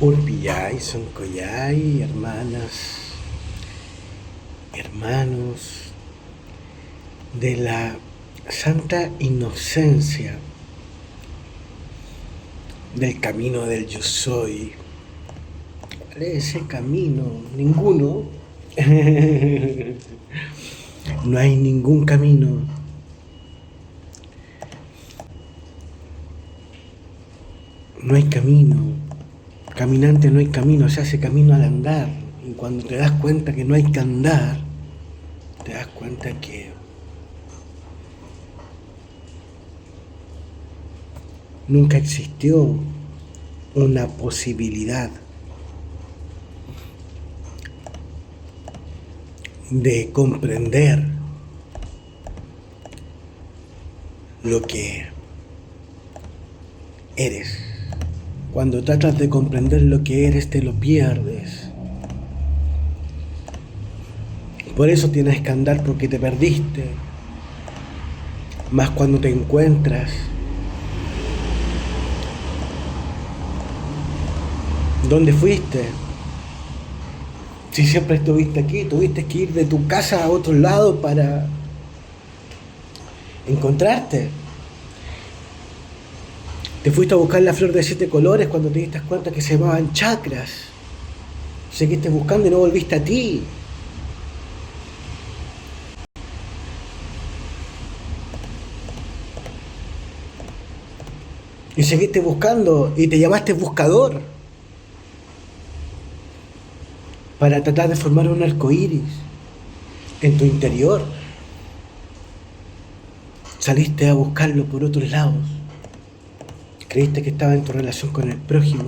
Urpillay, Soncollay, hermanas, hermanos de la santa inocencia del camino del yo soy. ¿Cuál es ese camino? Ninguno. No hay ningún camino. No hay camino. Caminante no hay camino, se hace camino al andar. Y cuando te das cuenta que no hay que andar, te das cuenta que nunca existió una posibilidad de comprender lo que eres. Cuando tratas de comprender lo que eres, te lo pierdes. Por eso tienes que andar, porque te perdiste. Más cuando te encuentras. ¿Dónde fuiste? Si siempre estuviste aquí, tuviste que ir de tu casa a otro lado para encontrarte. Te fuiste a buscar la flor de 7 colores cuando te diste cuenta que se llamaban chakras. Seguiste buscando y no volviste a ti. Y seguiste buscando y te llamaste buscador para tratar de formar un arco iris en tu interior. Saliste a buscarlo por otros lados. Creíste que estaba en tu relación con el prójimo.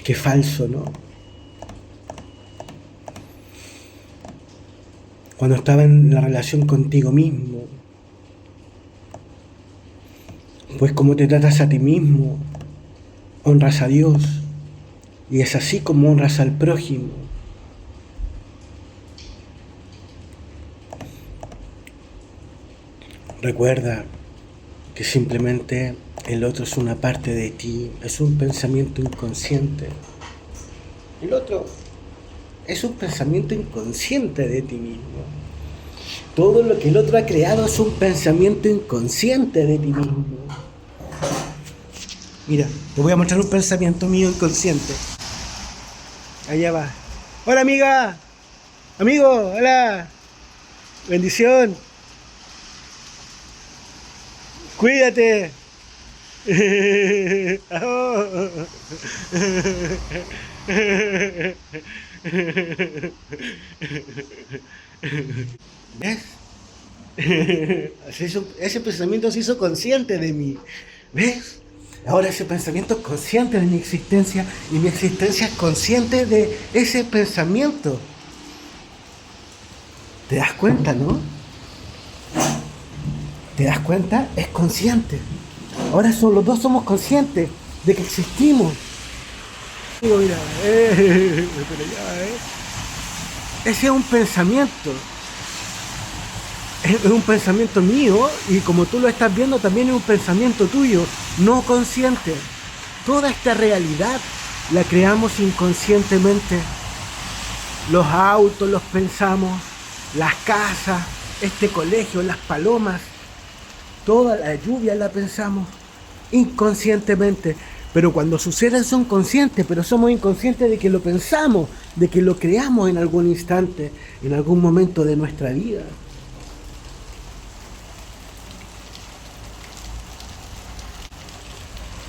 Qué falso, ¿no? Cuando estaba en la relación contigo mismo. Pues como te tratas a ti mismo, honras a Dios. Y es así como honras al prójimo. Recuerda que simplemente el otro es una parte de ti, es un pensamiento inconsciente. El otro es un pensamiento inconsciente de ti mismo. Todo lo que el otro ha creado es un pensamiento inconsciente de ti mismo. Mira, te voy a mostrar un pensamiento mío inconsciente. Allá va. Hola amiga, amigo, hola. Bendición. Cuídate. ¿Ves? Ese pensamiento se hizo consciente de mí. ¿Ves? Ahora ese pensamiento es consciente de mi existencia y mi existencia es consciente de ese pensamiento. ¿Te das cuenta, no? ¿Te das cuenta? Es consciente. Ahora los dos somos conscientes de que existimos. Digo, mira, pero ya, ese es un pensamiento. Es un pensamiento mío y como tú lo estás viendo también es un pensamiento tuyo, no consciente. Toda esta realidad la creamos inconscientemente. Los autos los pensamos, las casas, este colegio, las palomas, toda la lluvia la pensamos inconscientemente. Pero cuando suceden son conscientes, pero somos inconscientes de que lo pensamos, de que lo creamos en algún instante, en algún momento de nuestra vida.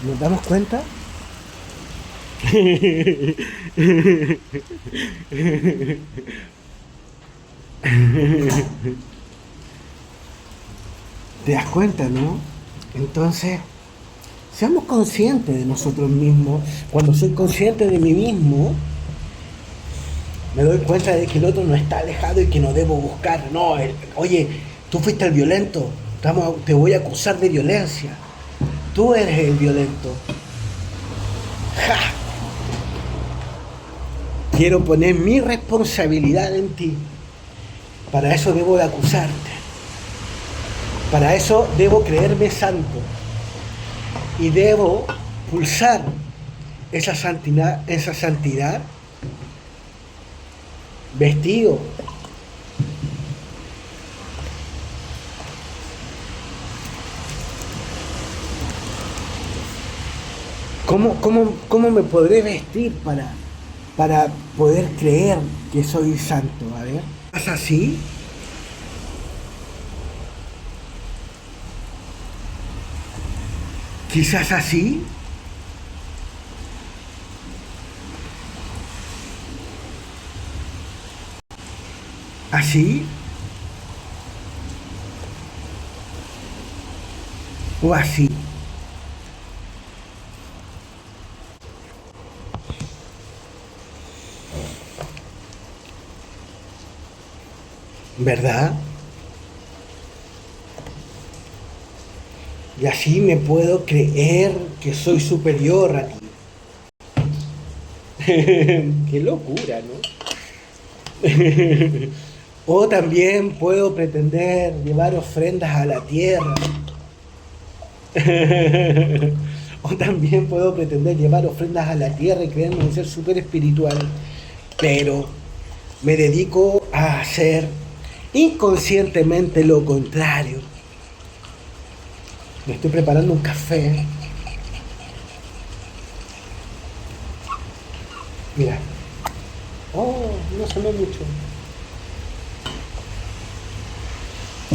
¿Nos damos cuenta? ¿Te das cuenta, no? Entonces, seamos conscientes de nosotros mismos. Cuando soy consciente de mí mismo, me doy cuenta de que el otro no está alejado y que no debo buscar. No, oye, tú fuiste el violento, te voy a acusar de violencia. Tú eres el violento. ¡Ja! Quiero poner mi responsabilidad en ti. Para eso debo de acusarte. Para eso debo creerme santo. Y debo pulsar esa santidad vestido. ¿Cómo me podré vestir para poder creer que soy santo? A ver, ¿es así? Quizás así. Así o así. ¿Verdad? Y así me puedo creer que soy superior a ti. Qué locura, ¿no? O también puedo pretender llevar ofrendas a la tierra. O también puedo pretender llevar ofrendas a la tierra y creerme un ser súper espiritual. Pero me dedico a hacer inconscientemente lo contrario. Me estoy preparando un café. Mira. Oh, no sonó mucho.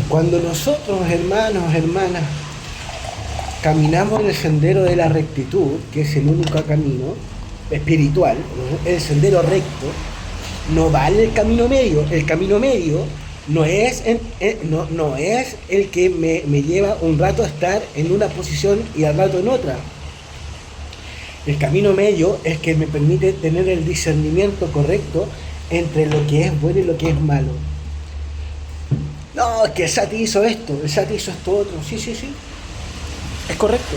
Cuando nosotros, hermanos, hermanas, caminamos en el sendero de la rectitud, que es el único camino espiritual, el sendero recto, no vale el camino medio. El camino medio no es el que me lleva un rato a estar en una posición y al rato en otra. El camino medio es que me permite tener el discernimiento correcto entre lo que es bueno y lo que es malo. No, es que el Sati hizo esto, el Sati hizo esto otro. Sí, sí, sí. Es correcto.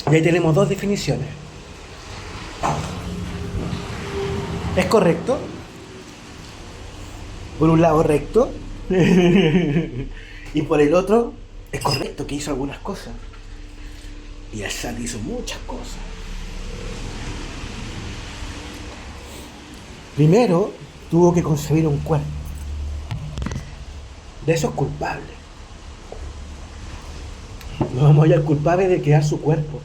Y ahí tenemos dos definiciones. ¿Es correcto? Por un lado recto. Y por el otro, es correcto que hizo algunas cosas. Y el Sati hizo muchas cosas. Primero, tuvo que concebir un cuerpo. De eso es culpable. No vamos a hallar culpable de crear su cuerpo.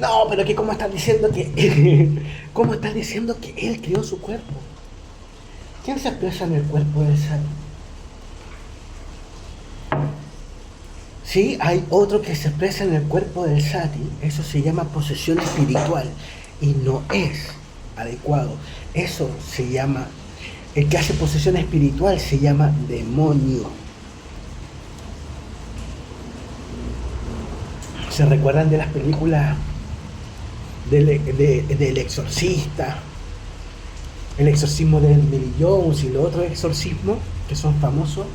No, pero que ¿cómo estás diciendo que cómo estás diciendo que él creó su cuerpo? ¿Quién se expresa en el cuerpo del Sati? Sí, hay otro que se expresa en el cuerpo del Sati. Eso se llama posesión espiritual y no es adecuado. Eso se llama, el que hace posesión espiritual se llama demonio. ¿Se recuerdan de las películas del exorcista? El exorcismo de Emily Jones y los otros exorcismos que son famosos,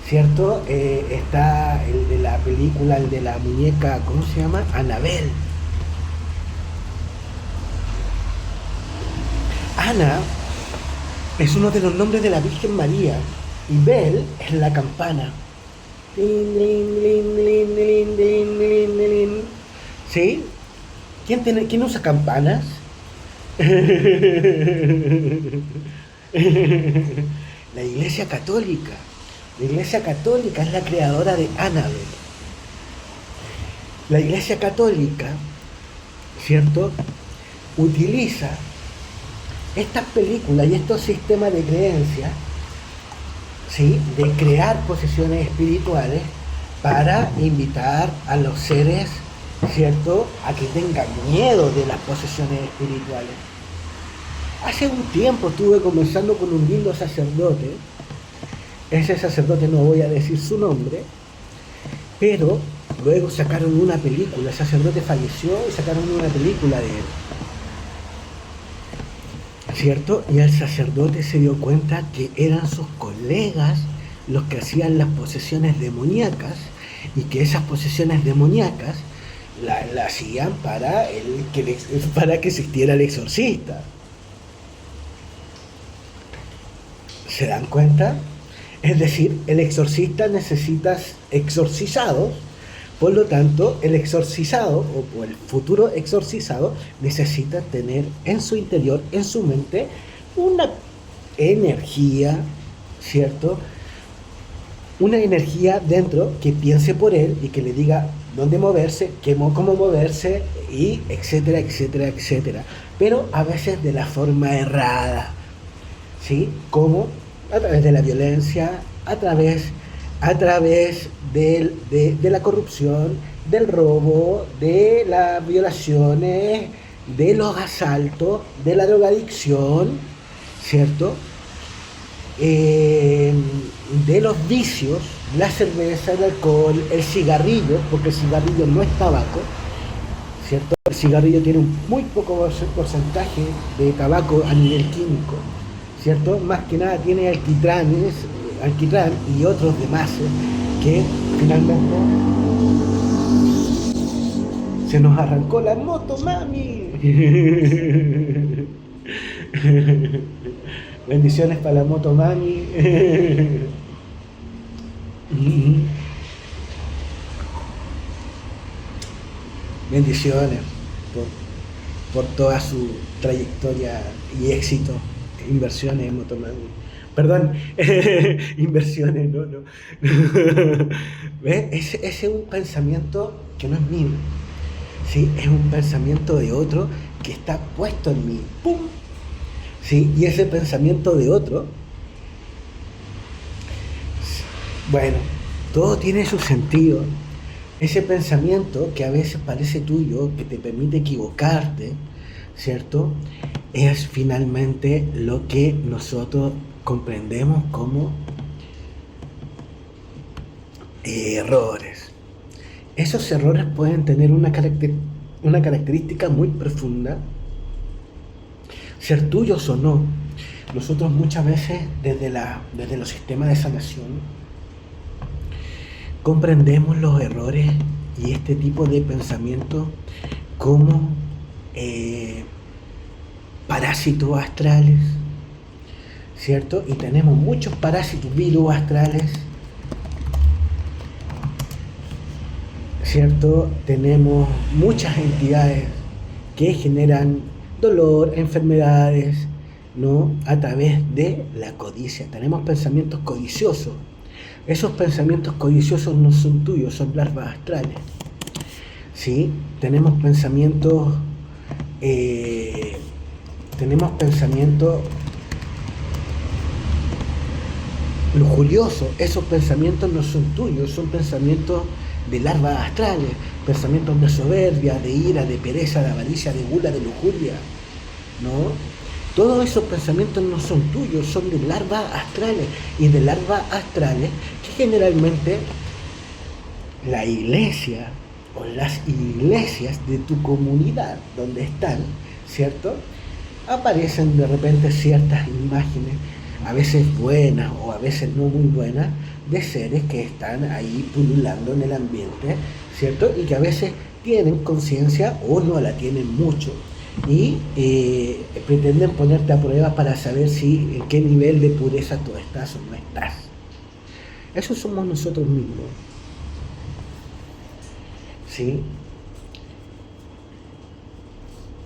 ¿cierto? Está el de la película, el de la muñeca, ¿cómo se llama? Annabelle. Ana es uno de los nombres de la Virgen María y Bel es la campana. ¿Sí? ¿Quién usa campanas? La Iglesia Católica. La Iglesia Católica es la creadora de Annabelle. La Iglesia Católica, ¿cierto?, utiliza estas películas y estos sistemas de creencias, ¿sí?, de crear posesiones espirituales para invitar a los seres, ¿cierto?, a que tengan miedo de las posesiones espirituales. Hace un tiempo estuve conversando con un lindo sacerdote. Ese sacerdote no voy a decir su nombre, pero luego sacaron una película. El sacerdote falleció y sacaron una película de él, ¿cierto? Y el sacerdote se dio cuenta que eran sus colegas los que hacían las posesiones demoníacas y que esas posesiones demoníacas la hacían para que existiera el exorcista. ¿Se dan cuenta? Es decir, el exorcista necesita exorcizados, por lo tanto, el exorcizado o el futuro exorcizado necesita tener en su interior, en su mente, una energía, ¿cierto? Una energía dentro que piense por él y que le diga dónde moverse, cómo moverse, y etcétera, etcétera, etcétera. Pero a veces de la forma errada, ¿sí? Como a través de la violencia, a través de la corrupción, del robo, de las violaciones, de los asaltos, de la drogadicción, ¿cierto? De los vicios, la cerveza, el alcohol, el cigarrillo, porque el cigarrillo no es tabaco, ¿cierto? El cigarrillo tiene un muy poco porcentaje de tabaco a nivel químico, ¿cierto? Más que nada tiene alquitrán y otros demás que finalmente se nos arrancó la moto, mami. Bendiciones para la moto, mami. Bendiciones por toda su trayectoria y éxito. Inversiones en Motomami. Perdón, inversiones, no. ¿Ves? Ese es un pensamiento que no es mío. ¿Sí? Es un pensamiento de otro que está puesto en mí. ¡Pum! ¿Sí? Y ese pensamiento de otro, bueno, todo tiene su sentido. Ese pensamiento que a veces parece tuyo, que te permite equivocarte, ¿cierto? Es finalmente lo que nosotros comprendemos como errores. Esos errores pueden tener una característica muy profunda, ser tuyos o no. Nosotros muchas veces desde los sistemas de sanación comprendemos los errores y este tipo de pensamiento como parásitos astrales, ¿cierto? Y tenemos muchos parásitos virus astrales, ¿cierto? Tenemos muchas entidades que generan dolor, enfermedades, ¿no? A través de la codicia. Tenemos pensamientos codiciosos. Esos pensamientos codiciosos no son tuyos, son larvas astrales, ¿sí? Tenemos pensamientos lujuriosos. Esos pensamientos no son tuyos, son pensamientos de larvas astrales, pensamientos de soberbia, de ira, de pereza, de avaricia, de gula, de lujuria, ¿no? Todos esos pensamientos no son tuyos, son de larvas astrales, y de larvas astrales que generalmente la iglesia o las iglesias de tu comunidad donde están, ¿cierto? Aparecen de repente ciertas imágenes, a veces buenas o a veces no muy buenas, de seres que están ahí pululando en el ambiente, ¿cierto? Y que a veces tienen conciencia o no la tienen mucho, y pretenden ponerte a prueba para saber en qué nivel de pureza tú estás o no estás. Eso somos nosotros mismos, ¿sí?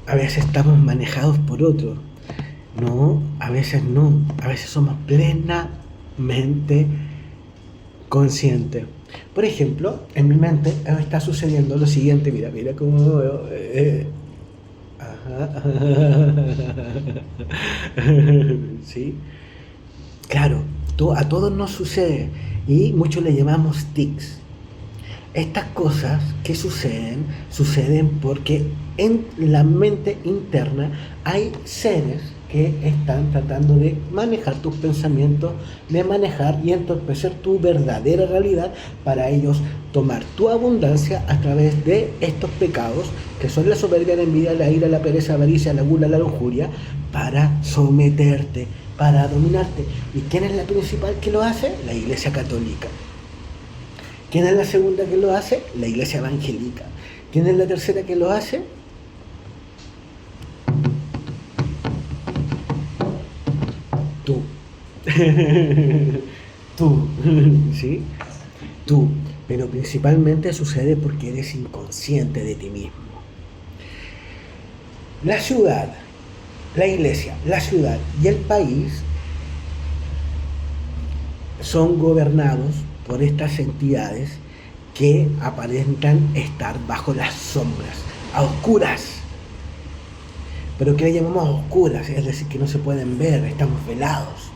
A veces estamos manejados por otros, no, a veces somos plenamente conscientes. Por ejemplo, en mi mente está sucediendo lo siguiente, mira cómo ¿sí? Claro, a todos nos sucede y muchos le llamamos tics. Estas cosas que suceden porque en la mente interna hay seres que están tratando de manejar tus pensamientos, de manejar y entorpecer tu verdadera realidad, para ellos tomar tu abundancia a través de estos pecados que son la soberbia, la envidia, la ira, la pereza, la avaricia, la gula, la lujuria, para someterte, para dominarte. ¿Y quién es la principal que lo hace? La Iglesia Católica. ¿Quién es la segunda que lo hace? La Iglesia Evangélica. ¿Quién es la tercera que lo hace? Tú. Tú, ¿sí? Tú. Pero principalmente sucede porque eres inconsciente de ti mismo. La ciudad, la iglesia, la ciudad y el país son gobernados por estas entidades que aparentan estar bajo las sombras, a oscuras. Pero que le llamamos a oscuras, es decir, que no se pueden ver, estamos velados,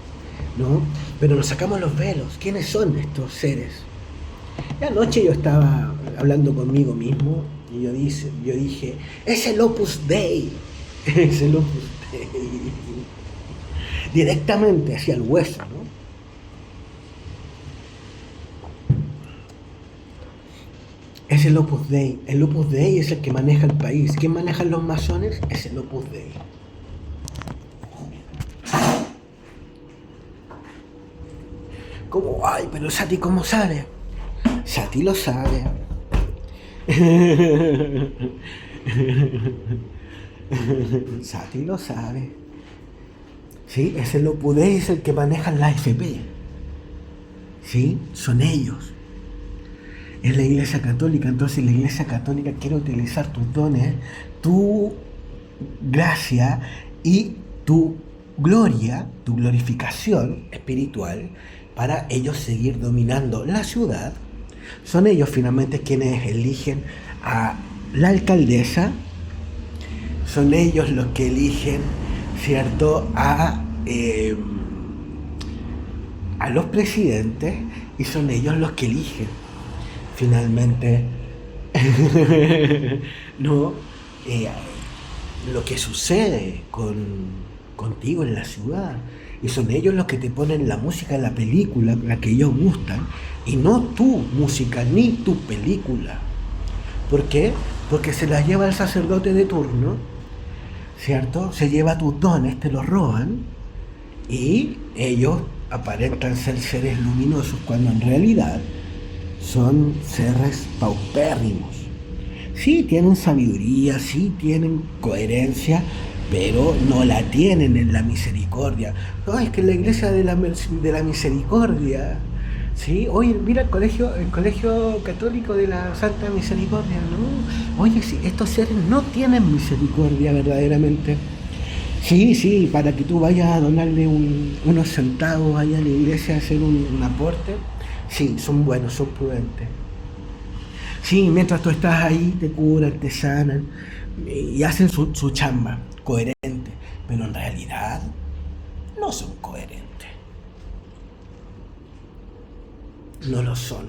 ¿no? Pero nos sacamos los velos. ¿Quiénes son estos seres? Y anoche yo estaba hablando conmigo mismo y yo dije, es el Opus Dei, es el Opus Dei, directamente hacia el hueso, ¿no? Es el Opus Dei. El Opus Dei es el que maneja el país. ¿Quién maneja los masones? Es el Opus Dei. ¿Cómo? Ay, pero Sati, ¿cómo sabe? Sati lo sabe. Sati lo sabe. ¿Sí? Es el Opus Dei, es el que maneja la AFP. ¿Sí? Son ellos. Es la Iglesia Católica. Entonces la Iglesia Católica quiere utilizar tus dones, tu gracia y tu gloria, tu glorificación espiritual para ellos seguir dominando la ciudad. Son ellos finalmente quienes eligen a la alcaldesa, son ellos los que eligen, ¿cierto?, a los presidentes, y son ellos los que eligen finalmente no lo que sucede contigo en la ciudad. Y son ellos los que te ponen la música de la película, la que ellos gustan, y no tu música ni tu película. ¿Por qué? Porque se las lleva el sacerdote de turno, ¿cierto? Se lleva tus dones, te los roban, y ellos aparentan ser seres luminosos cuando en realidad son seres paupérrimos. Sí tienen sabiduría, sí tienen coherencia, pero no la tienen en la misericordia. No, es que la iglesia de la misericordia, ¿sí? Oye, mira el colegio católico de la Santa Misericordia, ¿no? Oye, sí, estos seres no tienen misericordia verdaderamente. Sí, para que tú vayas a donarle unos centavos allá a la iglesia, a hacer un aporte. Sí, son buenos, son prudentes. Sí, mientras tú estás ahí, te curan, te sanan y hacen su chamba, coherente. Pero en realidad no son coherentes. No lo son.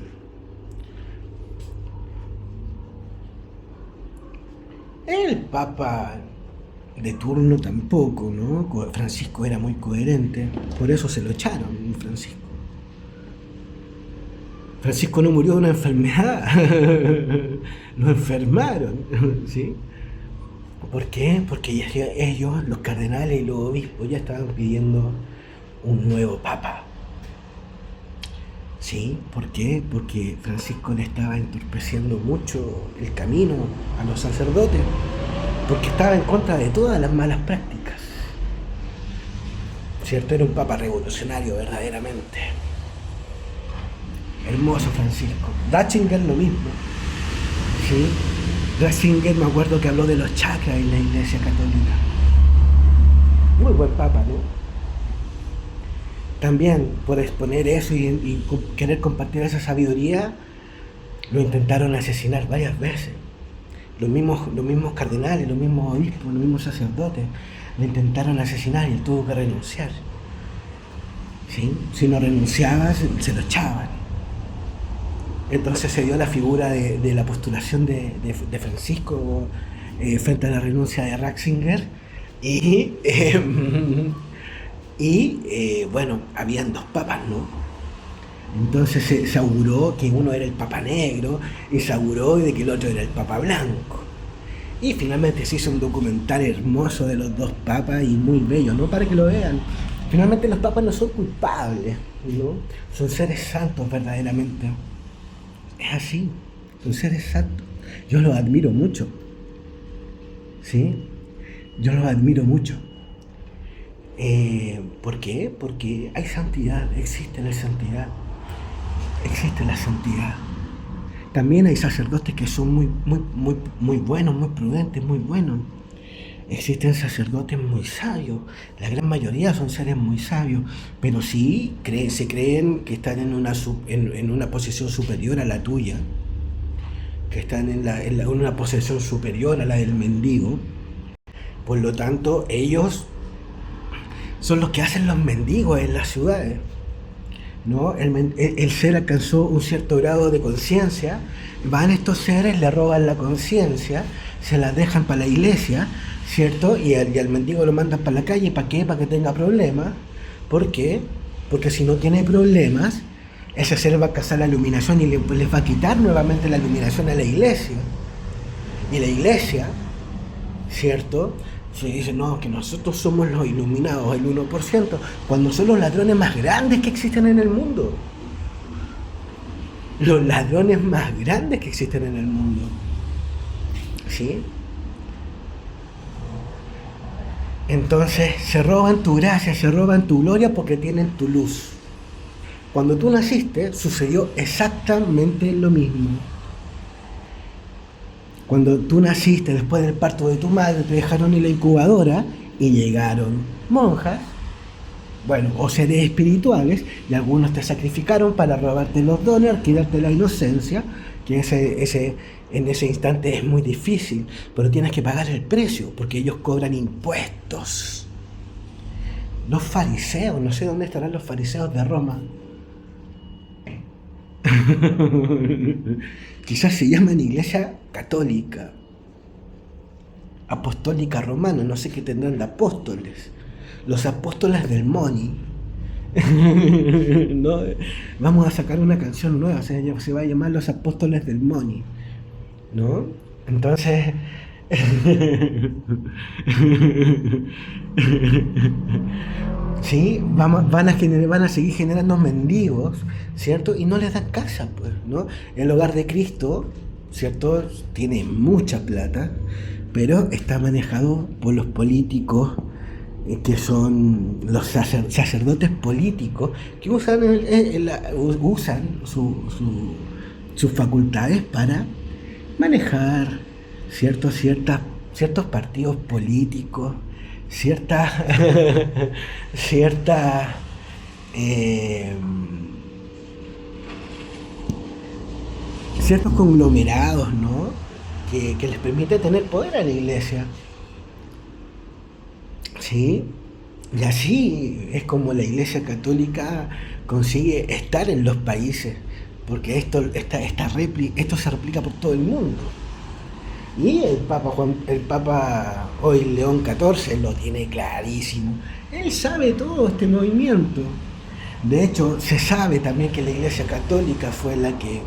El Papa de turno tampoco, ¿no? Francisco era muy coherente, por eso se lo echaron, Francisco. Francisco no murió de una enfermedad, lo enfermaron, ¿sí? ¿Por qué? Porque ellos, los cardenales y los obispos, ya estaban pidiendo un nuevo papa. ¿Sí? ¿Por qué? Porque Francisco le estaba entorpeciendo mucho el camino a los sacerdotes, porque estaba en contra de todas las malas prácticas. ¿Cierto? Era un papa revolucionario verdaderamente. Hermoso Francisco. Ratzinger lo mismo. ¿Sí? Ratzinger, me acuerdo que habló de los chakras en la Iglesia Católica. Muy buen papa, ¿no? También por exponer eso y querer compartir esa sabiduría, lo intentaron asesinar varias veces. Los mismos cardenales, los mismos obispos, los mismos sacerdotes lo intentaron asesinar y él tuvo que renunciar. ¿Sí? Si no renunciaba, se lo echaban. Entonces se dio la figura de la postulación de Francisco frente a la renuncia de Ratzinger y bueno, habían dos papas, ¿no? Entonces se auguró que uno era el papa negro y se auguró de que el otro era el papa blanco. Y finalmente se hizo un documental hermoso de los dos papas y muy bello, ¿no? Para que lo vean. Finalmente los papas no son culpables, ¿no? Son seres santos verdaderamente. Es así, son seres santos. Yo los admiro mucho. ¿Sí? Yo los admiro mucho. ¿Por qué? Porque hay santidad, existe la santidad, existe la santidad. También hay sacerdotes que son muy buenos, muy prudentes, muy buenos. Existen sacerdotes muy sabios, la gran mayoría son seres muy sabios, pero sí se creen que están en una posición superior a la tuya, que están en una posición superior a la del mendigo. Por lo tanto, ellos son los que hacen los mendigos en las ciudades, ¿no? El ser alcanzó un cierto grado de conciencia, van estos seres, le roban la conciencia, se la dejan para la iglesia, ¿cierto? Y al mendigo lo mandan para la calle. ¿Para qué? Para que tenga problemas. ¿Por qué? Porque si no tiene problemas, ese ser va a cazar la iluminación y les va a quitar nuevamente la iluminación a la iglesia. Y la iglesia, ¿cierto? Se dice, no, que nosotros somos los iluminados, el 1%, cuando son los ladrones más grandes que existen en el mundo. Los ladrones más grandes que existen en el mundo. ¿Sí? Entonces se roban tu gracia, se roban tu gloria porque tienen tu luz. Cuando tú naciste sucedió exactamente lo mismo. Cuando tú naciste después del parto de tu madre, te dejaron en la incubadora y llegaron monjas, bueno, o seres espirituales, y algunos te sacrificaron para robarte los dones, quitarte la inocencia, que en ese instante es muy difícil, pero tienes que pagar el precio, porque ellos cobran impuestos. Los fariseos, no sé dónde estarán los fariseos de Roma. Quizás se llaman Iglesia Católica, Apostólica Romana, no sé qué tendrán de apóstoles. Los apóstoles del money. ¿No? Vamos a sacar una canción nueva, se va a llamar Los Apóstoles del Money, ¿no? Entonces sí, van a seguir generando mendigos, ¿cierto? Y no les dan casa, pues, ¿no? El hogar de Cristo, ¿cierto? Tiene mucha plata, pero está manejado por los políticos, que son los sacerdotes políticos, que usan sus facultades para manejar ciertos partidos políticos, ciertas eh, ciertos conglomerados, ¿no? Que les permite tener poder a la iglesia. ¿Sí? Y así es como la Iglesia Católica consigue estar en los países, porque esto se replica por todo el mundo. Y el Papa hoy León XIV lo tiene clarísimo. Él sabe todo este movimiento. De hecho, se sabe también que la Iglesia Católica fue la que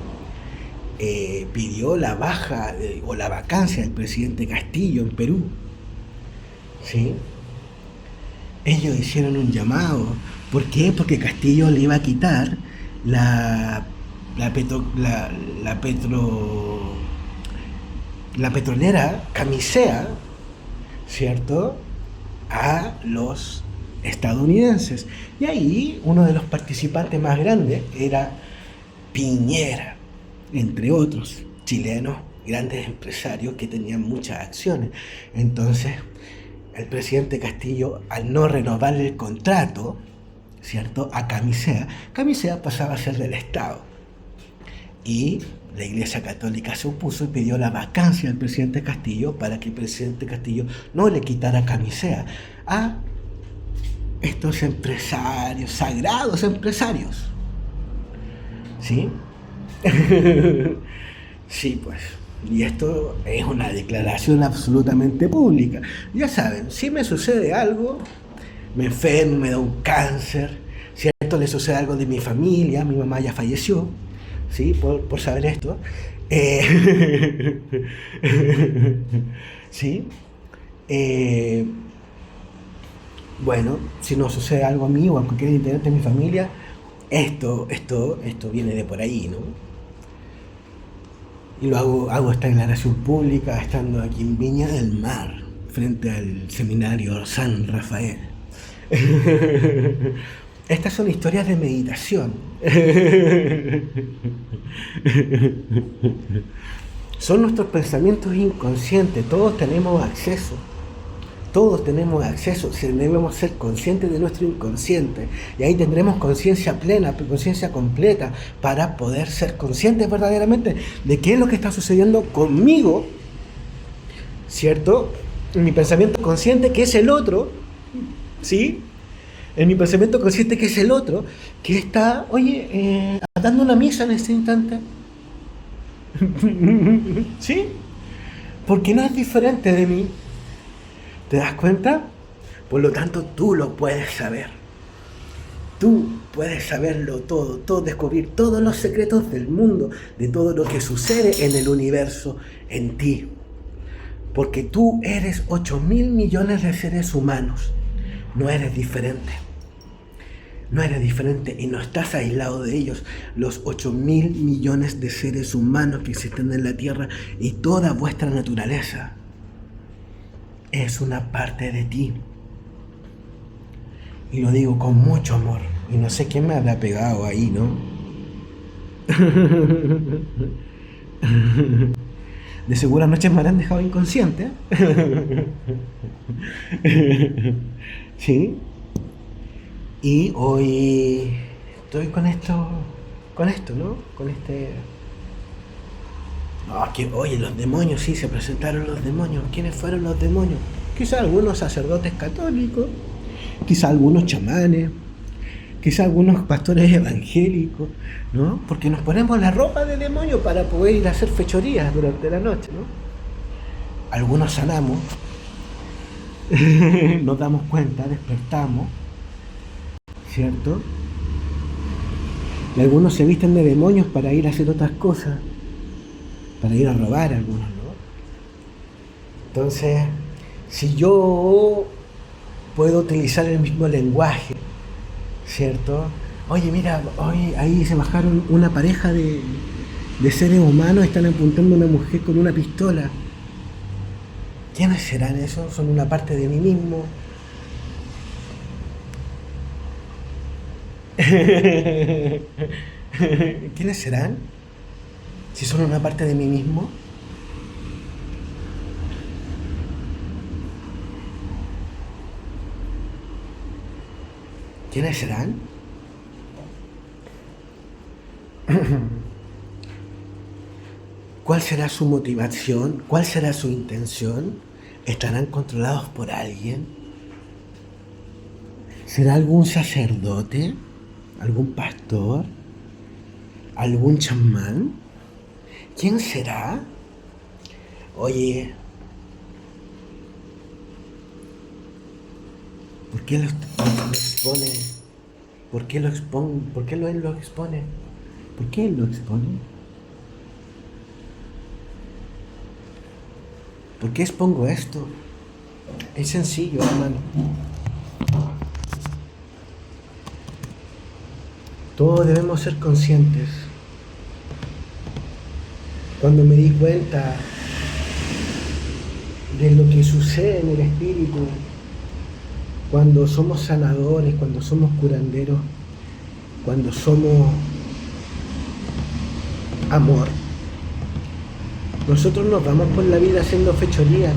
pidió la baja o la vacancia del presidente Castillo en Perú. ¿Sí? Ellos hicieron un llamado. ¿Por qué? Porque Castillo le iba a quitar la petrolera Camisea, ¿cierto?, a los estadounidenses. Y ahí uno de los participantes más grandes era Piñera, entre otros chilenos, grandes empresarios que tenían muchas acciones. Entonces, el presidente Castillo, al no renovarle el contrato, ¿cierto?, a Camisea pasaba a ser del Estado. Y la Iglesia Católica se opuso y pidió la vacancia al presidente Castillo para que el presidente Castillo no le quitara Camisea a estos empresarios, sagrados empresarios. ¿Sí? Sí, pues. Y esto es una declaración absolutamente pública. Ya saben, si me sucede algo, me enfermo, me da un cáncer, ¿cierto? Le sucede algo de mi familia, mi mamá ya falleció, ¿sí? Por saber esto. ¿Sí? Bueno, si no sucede algo a mí o a cualquier integrante de mi familia, esto viene de por ahí, ¿no? Y hago esta declaración pública estando aquí en Viña del Mar, frente al seminario San Rafael. Estas son historias de meditación. Son nuestros pensamientos inconscientes, todos tenemos acceso. Todos tenemos acceso, debemos ser conscientes de nuestro inconsciente. Y ahí tendremos conciencia plena, conciencia completa, para poder ser conscientes verdaderamente de qué es lo que está sucediendo conmigo, ¿cierto? En mi pensamiento consciente, que es el otro, ¿sí? En mi pensamiento consciente, que es el otro, que está, oye, dando una misa en este instante. ¿Sí? Porque no es diferente de mí. ¿Te das cuenta? Por lo tanto, tú lo puedes saber. Tú puedes saberlo todo, todo, descubrir todos los secretos del mundo, de todo lo que sucede en el universo, en ti. Porque tú eres 8.000 millones de seres humanos. No eres diferente. No eres diferente y no estás aislado de ellos. Los 8.000 millones de seres humanos que existen en la Tierra y toda vuestra naturaleza es una parte de ti. Y lo digo con mucho amor. Y no sé quién me habrá pegado ahí, ¿no? De seguro anoche me habrán dejado inconsciente. ¿Sí? Y hoy estoy con esto, ¿no? Con este... oye, los demonios, sí, se presentaron los demonios. ¿Quiénes fueron los demonios? Quizá algunos sacerdotes católicos, quizá algunos chamanes, quizá algunos pastores evangélicos, ¿no? Porque nos ponemos la ropa de demonio para poder ir a hacer fechorías durante la noche, ¿no? Algunos sanamos, nos damos cuenta, despertamos, ¿cierto? Y algunos se visten de demonios para ir a hacer otras cosas, para ir a robar algunos, ¿no? Entonces, si yo puedo utilizar el mismo lenguaje, ¿cierto? Oye, mira, hoy ahí se bajaron una pareja de seres humanos, están apuntando a una mujer con una pistola. ¿Quiénes serán esos? Son una parte de mí mismo. ¿Quiénes serán? Si son una parte de mí mismo. ¿Quiénes serán? ¿Cuál será su motivación? ¿Cuál será su intención? ¿Estarán controlados por alguien? ¿Será algún sacerdote? ¿Algún pastor? ¿Algún chamán? ¿Quién será? Oye, ¿por qué lo expone? ¿Por qué lo expone? ¿Por qué él lo expone? ¿Por qué él lo expone? ¿Por qué expongo esto? Es sencillo, hermano. Todos debemos ser conscientes. Cuando me di cuenta de lo que sucede en el espíritu, cuando somos sanadores, cuando somos curanderos, cuando somos amor, nosotros nos vamos por la vida haciendo fechorías.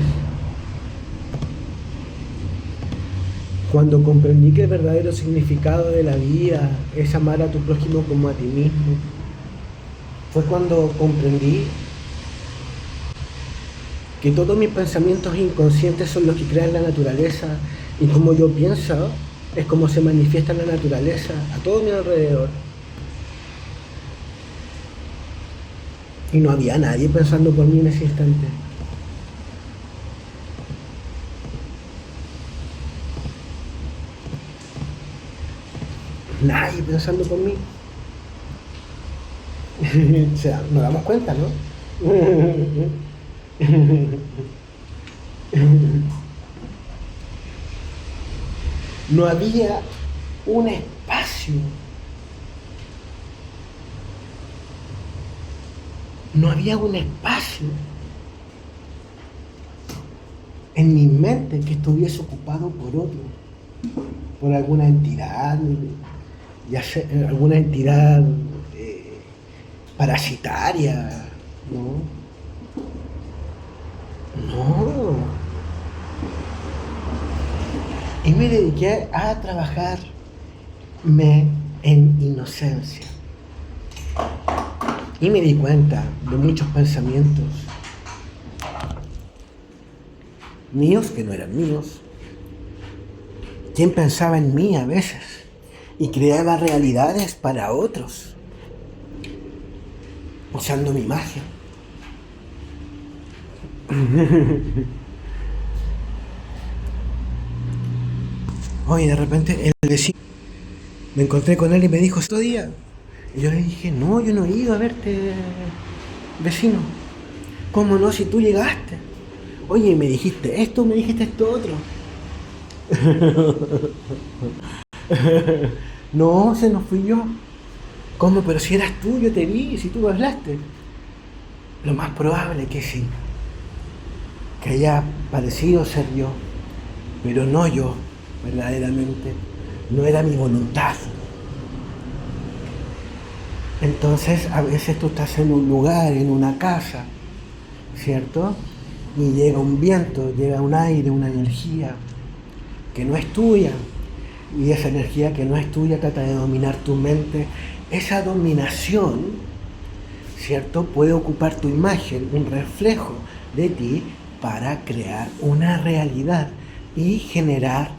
Cuando comprendí que el verdadero significado de la vida es amar a tu prójimo como a ti mismo, fue cuando comprendí que todos mis pensamientos inconscientes son los que crean la naturaleza, y como yo pienso es como se manifiesta la naturaleza a todo mi alrededor. Y no había nadie pensando por mí en ese instante. Nadie pensando por mí. O sea, nos damos cuenta, ¿no? No había un espacio. No había un espacio en mi mente que estuviese ocupado por otro. por alguna entidad, ya sea alguna entidad parasitaria, ¿no? No. Y me dediqué a trabajarme en inocencia. Y me di cuenta de muchos pensamientos míos que no eran míos. ¿Quién pensaba en mí a veces? Y creaba realidades para otros, usando mi magia. Oye, de repente el vecino, me encontré con él y me dijo, ¿estos días? Y yo le dije, no, yo no he ido a verte, vecino. ¿Cómo no? Si tú llegaste. Oye, me dijiste esto otro. No, se nos fui yo. ¿Cómo? Pero si eras tú, yo te vi, si tú me hablaste. Lo más probable que sí, que haya parecido ser yo, pero no yo, verdaderamente. No era mi voluntad. Entonces, a veces tú estás en un lugar, en una casa, ¿cierto? Y llega un viento, llega un aire, una energía que no es tuya. Y esa energía que no es tuya trata de dominar tu mente. Esa dominación, ¿cierto? Puede ocupar tu imagen, un reflejo de ti para crear una realidad y generar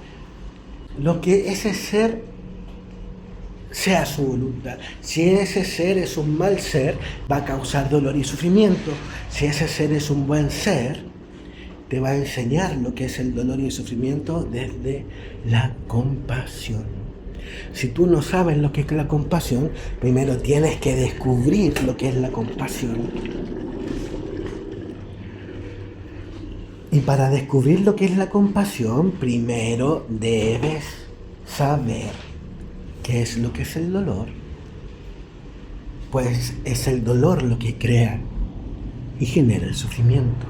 lo que ese ser sea su voluntad. Si ese ser es un mal ser, va a causar dolor y sufrimiento. Si ese ser es un buen ser, te va a enseñar lo que es el dolor y el sufrimiento desde la compasión. Si tú no sabes lo que es la compasión, primero tienes que descubrir lo que es la compasión. Y para descubrir lo que es la compasión, primero debes saber qué es lo que es el dolor. Pues es el dolor lo que crea y genera el sufrimiento.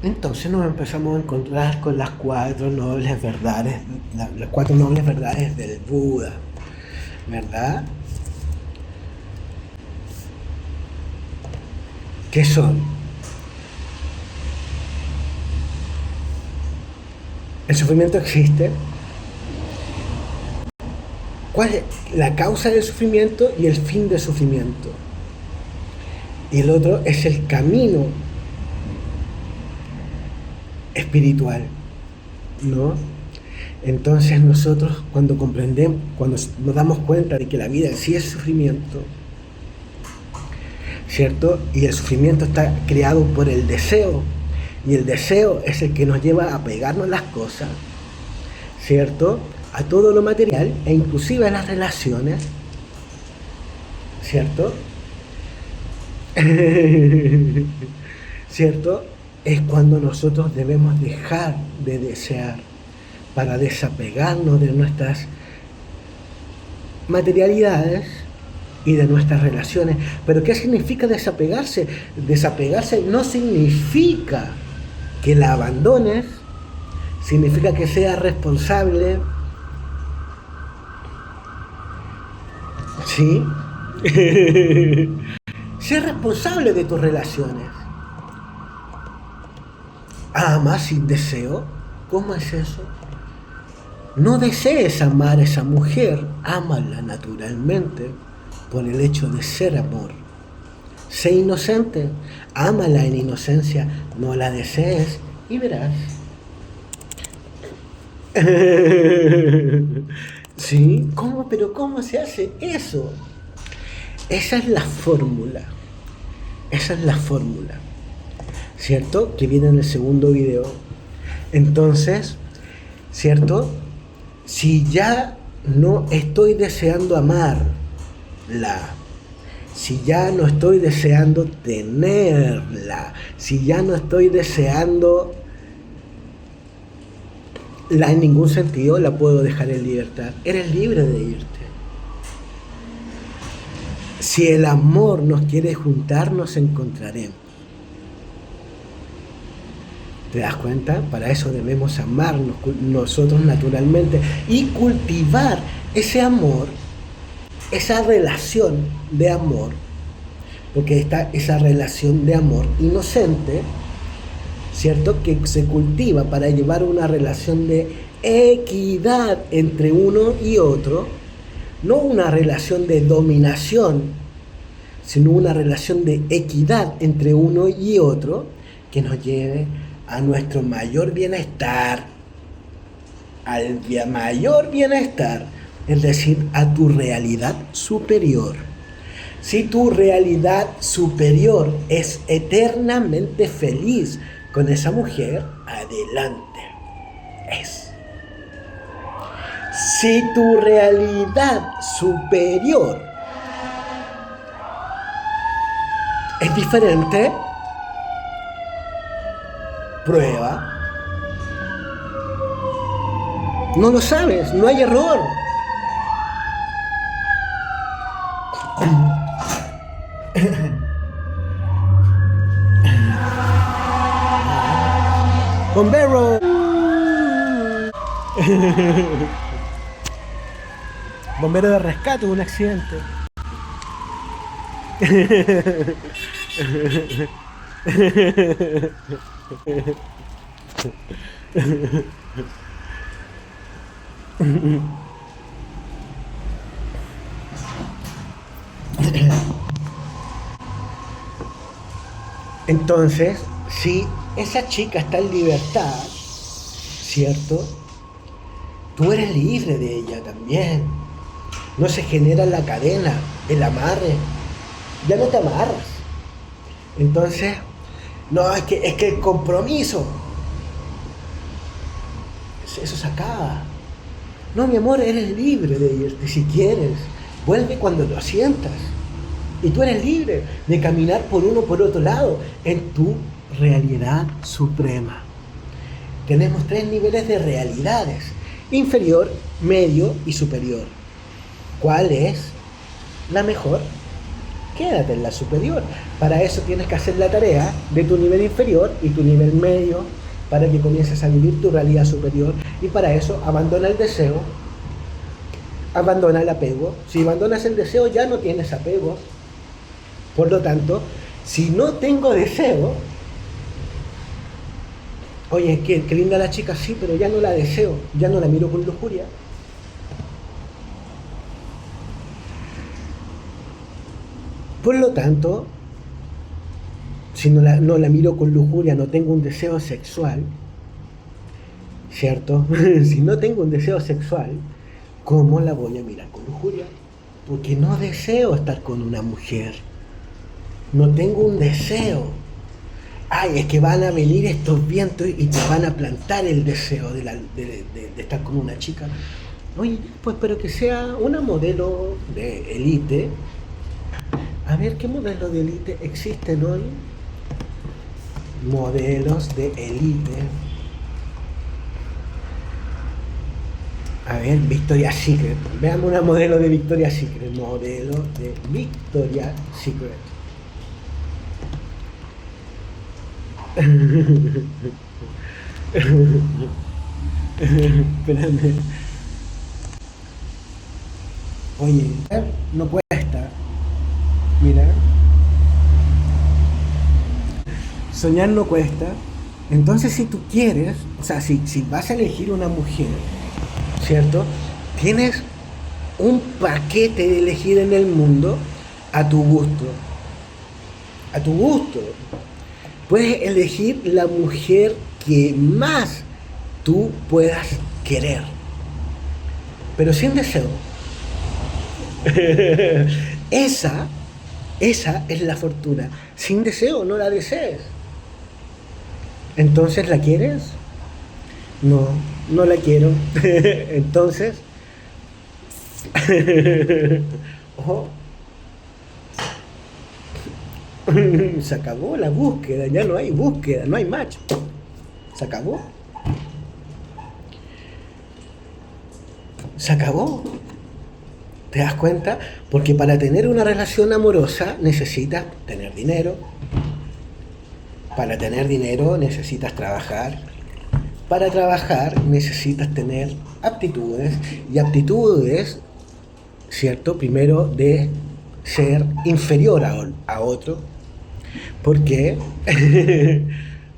Entonces nos empezamos a encontrar con las cuatro nobles verdades del Buda, ¿verdad? ¿Qué son? El sufrimiento existe. ¿Cuál es la causa del sufrimiento y el fin del sufrimiento? Y el otro es el camino espiritual, ¿no? Entonces nosotros cuando comprendemos, cuando nos damos cuenta de que la vida en sí es sufrimiento, ¿cierto? Y el sufrimiento está creado por el deseo, y el deseo es el que nos lleva a pegarnos las cosas, ¿cierto? A todo lo material e inclusive a las relaciones, ¿cierto? ¿Cierto? Es cuando nosotros debemos dejar de desear para desapegarnos de nuestras materialidades y de nuestras relaciones. Pero ¿qué significa desapegarse? Desapegarse no significa que la abandones, significa que seas responsable, ¿sí? Sé responsable de tus relaciones. ¿Amas sin deseo? ¿Cómo es eso? No desees amar a esa mujer, ámala naturalmente por el hecho de ser amor. Sé inocente, ámala en inocencia, no la desees y verás. ¿Sí? ¿Cómo? ¿Pero cómo se hace eso? Esa es la fórmula. Esa es la fórmula. ¿Cierto? Que viene en el segundo video. Entonces, ¿cierto? Si ya no estoy deseando amarla, si ya no estoy deseando tenerla, si ya no estoy deseando la en ningún sentido, la puedo dejar en libertad. Eres libre de irte. Si el amor nos quiere juntar, nos encontraremos. ¿Te das cuenta? Para eso debemos amarnos nosotros naturalmente y cultivar ese amor, esa relación de amor, porque está esa relación de amor inocente, ¿cierto? Que se cultiva para llevar una relación de equidad entre uno y otro, no una relación de dominación, sino una relación de equidad entre uno y otro que nos lleve a nuestro mayor bienestar, al mayor bienestar, es decir, a tu realidad superior. Si tu realidad superior es eternamente feliz con esa mujer, adelante. Si tu realidad superior es diferente, prueba. No lo sabes, no hay error. ¡Bombero! Bombero de rescate, un accidente. Entonces, si esa chica está en libertad, ¿cierto? Tú eres libre de ella también. No se genera la cadena, el amarre. Ya no te amarras. Entonces, no, es que el compromiso, eso se acaba. No, mi amor, eres libre de irte si quieres. Vuelve cuando lo sientas. Y tú eres libre de caminar por uno por otro lado en tu realidad suprema. Tenemos 3 niveles de realidades: inferior, medio y superior. ¿Cuál es la mejor? Quédate en la superior. Para eso tienes que hacer la tarea de tu nivel inferior y tu nivel medio para que comiences a vivir tu realidad superior. Y para eso abandona el deseo, abandona el apego. Si abandonas el deseo ya no tienes apego. Por lo tanto, si no tengo deseo, oye, qué linda la chica, sí, pero ya no la deseo, ya no la miro con lujuria. Por lo tanto, si no la miro con lujuria, no tengo un deseo sexual, ¿cierto? Si no tengo un deseo sexual, ¿cómo la voy a mirar con lujuria? Porque no deseo estar con una mujer. No tengo un deseo. Ay, es que van a venir estos vientos y te van a plantar el deseo de estar con una chica. Oye, pues pero que sea una modelo de élite. A ver, ¿qué modelos de élite existen hoy? Modelos de élite. A ver, Victoria's Secret. Veamos una modelo de Victoria's Secret. Modelo de Victoria's Secret. Espérame. Oye, no cuesta. Mira. Soñar no cuesta. Entonces, si tú quieres, o sea, si vas a elegir una mujer, ¿cierto? Tienes un paquete de elegir en el mundo a tu gusto. A tu gusto. Puedes elegir la mujer que más tú puedas querer, pero sin deseo. Esa es la fortuna. Sin deseo, no la desees. Entonces, ¿la quieres? No, no la quiero. Entonces, ojo. Se acabó la búsqueda, ya no hay búsqueda, no hay match. Se acabó. Se acabó. ¿Te das cuenta? Porque para tener una relación amorosa necesitas tener dinero, Para tener dinero necesitas trabajar. Para trabajar necesitas tener aptitudes y aptitudes, ¿cierto? Primero de ser inferior a otro. ¿Por qué?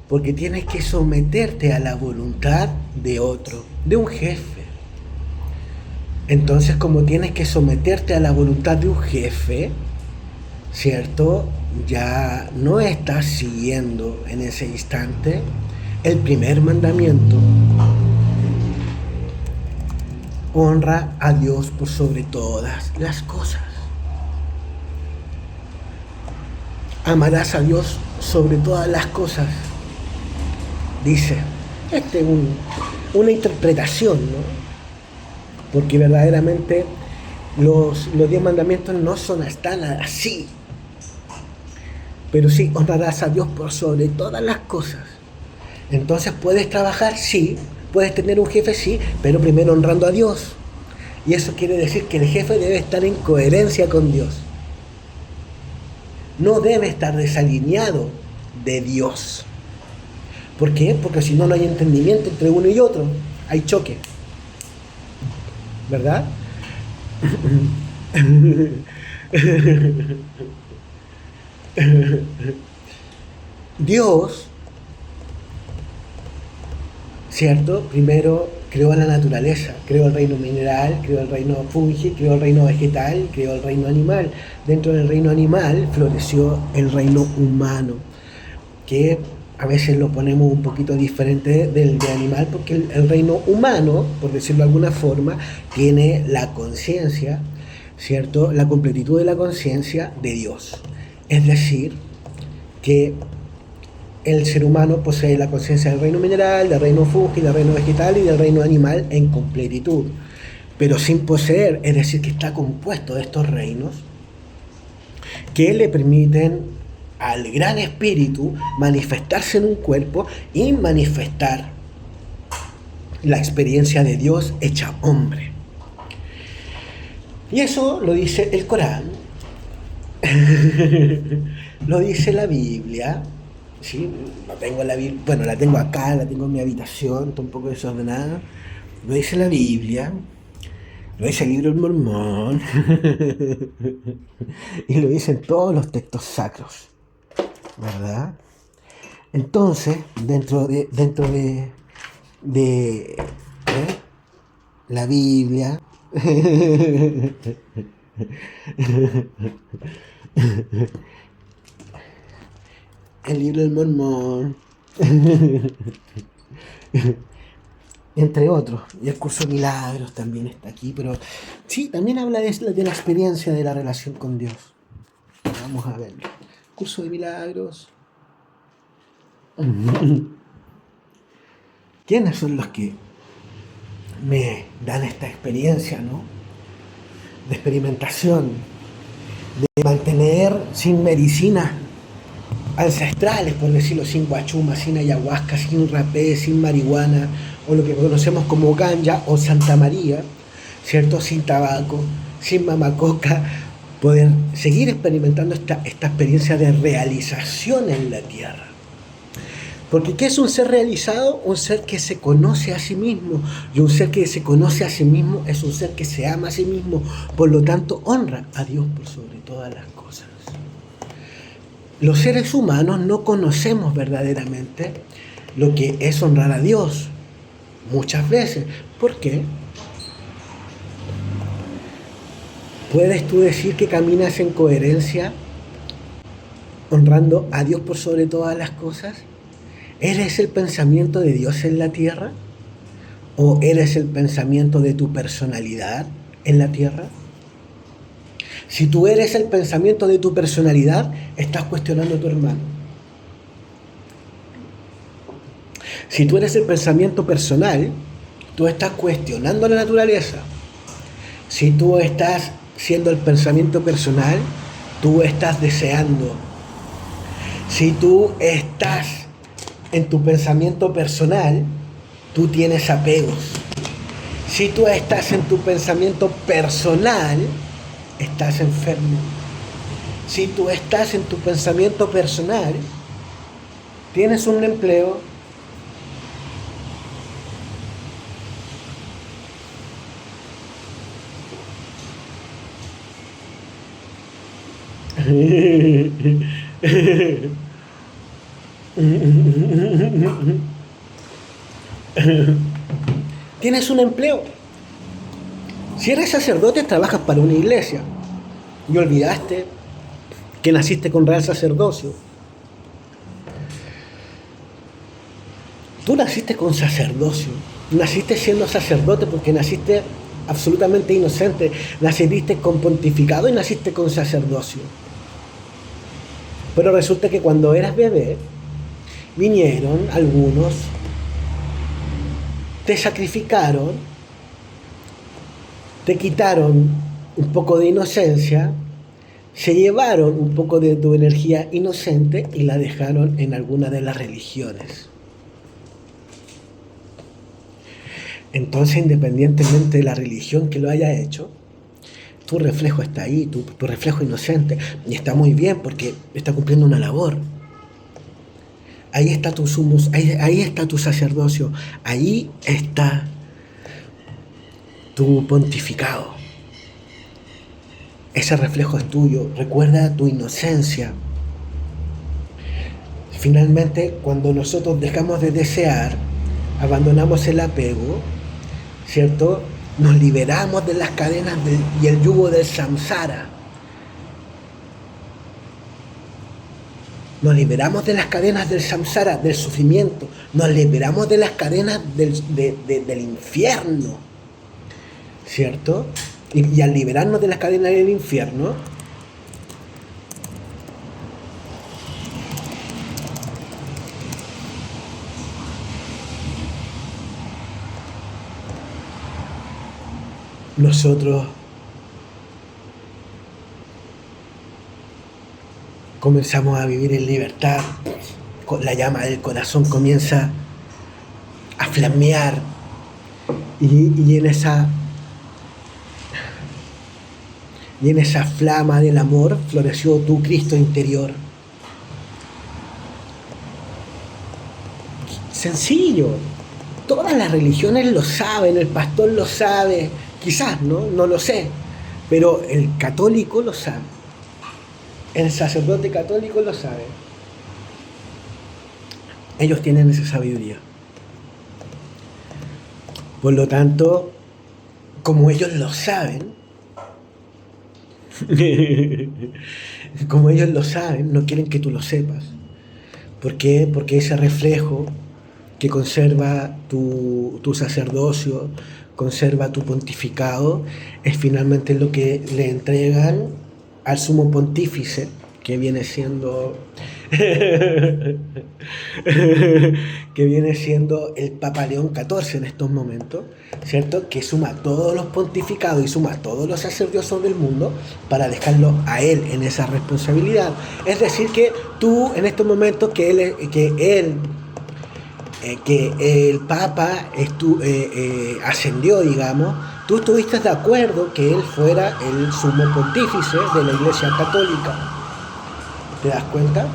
Porque tienes que someterte a la voluntad de otro, de un jefe. Entonces, como tienes que someterte a la voluntad de un jefe, ¿cierto? Ya no estás siguiendo en ese instante el primer mandamiento. Honra a Dios por sobre todas las cosas. Amarás a Dios sobre todas las cosas. Dice, es una interpretación, ¿no? Porque verdaderamente los 10 mandamientos no son tan así. Pero sí, honrarás a Dios por sobre todas las cosas. Entonces puedes trabajar, sí, puedes tener un jefe, sí, pero primero honrando a Dios. Y eso quiere decir que el jefe debe estar en coherencia con Dios. No debe estar desalineado de Dios. ¿Por qué? Porque si no, no hay entendimiento entre uno y otro. Hay choque. ¿Verdad? Dios, ¿cierto? Primero creó la naturaleza, creó el reino mineral, creó el reino fungi, creó el reino vegetal, creó el reino animal. Dentro del reino animal floreció el reino humano, que a veces lo ponemos un poquito diferente del de animal, porque el reino humano, por decirlo de alguna forma, tiene la conciencia, ¿cierto? La completitud de la conciencia de Dios. Es decir, que el ser humano posee la conciencia del reino mineral, del reino fungi, del reino vegetal y del reino animal en completitud. Pero sin poseer, es decir, que está compuesto de estos reinos que le permiten al gran espíritu manifestarse en un cuerpo y manifestar la experiencia de Dios hecha hombre. Y eso lo dice el Corán, lo dice la Biblia. ¿Sí? No tengo la Biblia, bueno, la tengo acá, la tengo en mi habitación, está un poco desordenada. Lo dice la Biblia, lo dice el libro del Mormón y lo dicen todos los textos sacros, ¿verdad? Entonces, dentro de la Biblia el libro del Mormón entre otros, y el curso de milagros también está aquí, pero sí, también habla de la experiencia de la relación con Dios. Vamos a verlo. Curso de milagros. ¿Quiénes son los que me dan esta experiencia, ¿no? De experimentación, de mantener sin medicina ancestrales, por decirlo, sin guachuma, sin ayahuasca, sin rapé, sin marihuana, o lo que conocemos como ganja o Santa María, ¿cierto? Sin tabaco, sin mamacoca, poder seguir experimentando esta experiencia de realización en la tierra. Porque ¿qué es un ser realizado? Un ser que se conoce a sí mismo. Y un ser que se conoce a sí mismo es un ser que se ama a sí mismo. Por lo tanto, honra a Dios por sobre todas las cosas. Los seres humanos no conocemos verdaderamente lo que es honrar a Dios. Muchas veces. ¿Por qué? ¿Puedes tú decir que caminas en coherencia honrando a Dios por sobre todas las cosas? ¿Eres el pensamiento de Dios en la tierra? ¿O eres el pensamiento de tu personalidad en la tierra? Si tú eres el pensamiento de tu personalidad, estás cuestionando a tu hermano. Si tú eres el pensamiento personal, tú estás cuestionando la naturaleza. Si tú estás siendo el pensamiento personal, tú estás deseando. Si tú estás en tu pensamiento personal, tú tienes apegos. Si tú estás en tu pensamiento personal, estás enfermo. Si tú estás en tu pensamiento personal, Tienes un empleo. Tienes un empleo. Si eres sacerdote, trabajas para una iglesia y olvidaste que naciste con real sacerdocio. Tú naciste con sacerdocio, naciste siendo sacerdote porque naciste absolutamente inocente, naciste con pontificado y naciste con sacerdocio. Pero resulta que cuando eras bebé, vinieron algunos, te sacrificaron, te quitaron un poco de inocencia, se llevaron un poco de tu energía inocente y la dejaron en alguna de las religiones. Entonces, independientemente de la religión que lo haya hecho, tu reflejo está ahí, tu reflejo inocente, y está muy bien porque está cumpliendo una labor. Ahí está tu sumus, ahí está tu sacerdocio, ahí está tu pontificado. Ese reflejo es tuyo, recuerda tu inocencia. Finalmente, cuando nosotros dejamos de desear, abandonamos el apego, ¿cierto? Nos liberamos de las cadenas y el yugo del samsara. Nos liberamos de las cadenas del samsara, del sufrimiento. Nos liberamos de las cadenas del infierno, ¿cierto? Y al liberarnos de las cadenas del infierno, nosotros comenzamos a vivir en libertad. La llama del corazón comienza a flamear y en esa flama del amor floreció tu Cristo interior. Sencillo. Todas las religiones lo saben, el pastor lo sabe, quizás, no lo sé, pero el católico lo sabe. El sacerdote católico lo sabe. Ellos tienen esa sabiduría. Por lo tanto, como ellos lo saben, no quieren que tú lo sepas. ¿Por qué? Porque ese reflejo que conserva tu sacerdocio, conserva tu pontificado, es finalmente lo que le entregan al sumo pontífice, que viene siendo el Papa León XIV en estos momentos, ¿cierto? Que suma todos los pontificados y suma todos los sacerdocios del mundo para dejarlo a él en esa responsabilidad. Es decir, que tú en estos momentos que el Papa ascendió, digamos, tú estuviste de acuerdo que él fuera el sumo pontífice de la Iglesia Católica. ¿Te das cuenta?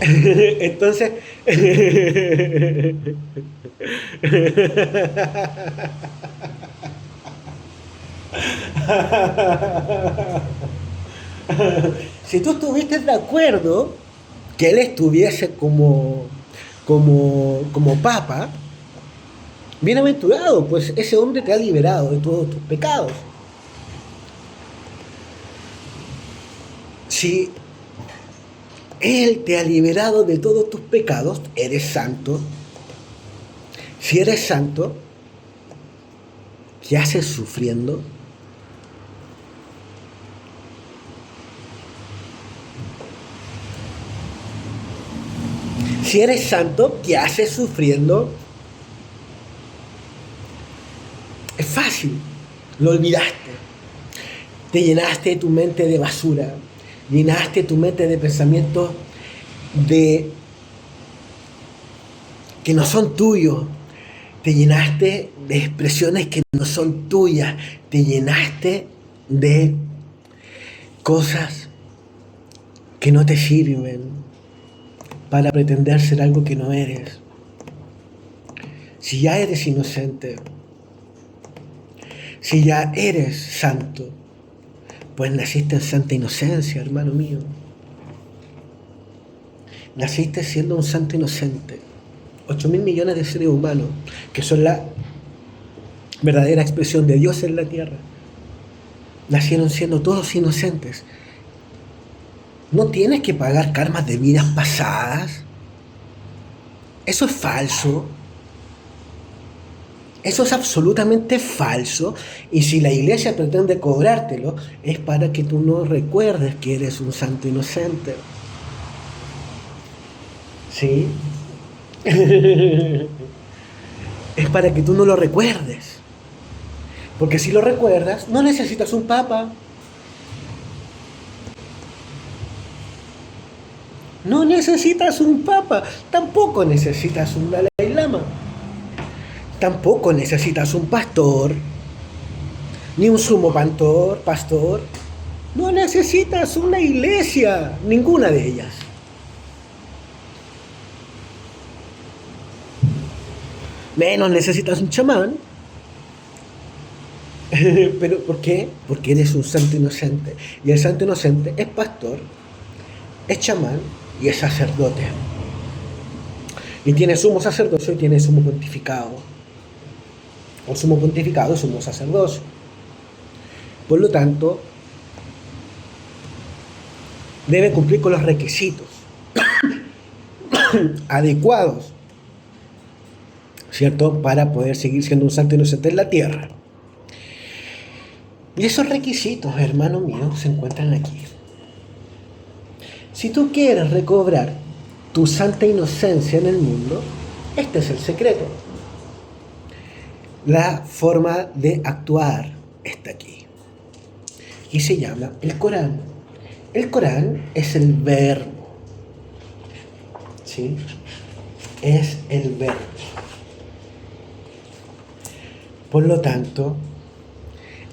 Entonces, si tú estuviste de acuerdo que él estuviese como papa, bienaventurado, pues ese hombre te ha liberado de todos tus pecados. Si él te ha liberado de todos tus pecados, eres santo. Si eres santo, ¿qué haces sufriendo? Si eres santo, ¿qué haces sufriendo? Es fácil, lo olvidaste. Te llenaste tu mente de basura, llenaste tu mente de pensamientos que no son tuyos, te llenaste de expresiones que no son tuyas, te llenaste de cosas que no te sirven. para pretender ser algo que no eres. Si ya eres inocente, si ya eres santo, pues naciste en santa inocencia, hermano mío. Naciste siendo un santo inocente. 8.000 millones de seres humanos, que son la verdadera expresión de Dios en la tierra, nacieron siendo todos inocentes. No tienes que pagar karmas de vidas pasadas. Eso es falso. Eso es absolutamente falso. Y si la iglesia pretende cobrártelo, es para que tú no recuerdes que eres un santo inocente. ¿Sí? Es para que tú no lo recuerdes. Porque si lo recuerdas, no necesitas un papa. No necesitas un papa. Tampoco necesitas un Dalai Lama. Tampoco necesitas un pastor. Ni un sumo pastor. No necesitas una iglesia. Ninguna de ellas. Menos necesitas un chamán. ¿Pero por qué? Porque eres un santo inocente. Y el santo inocente es pastor, es chamán y es sacerdote. Y tiene sumo sacerdocio y tiene sumo pontificado. O sumo pontificado y sumo sacerdocio. Por lo tanto, debe cumplir con los requisitos adecuados, ¿cierto? Para poder seguir siendo un santo inocente en la tierra. Y esos requisitos, hermano mío, se encuentran aquí. Si tú quieres recobrar tu santa inocencia en el mundo, este es el secreto. La forma de actuar está aquí. Y se llama el Corán. El Corán es el verbo. ¿Sí? Es el verbo. Por lo tanto,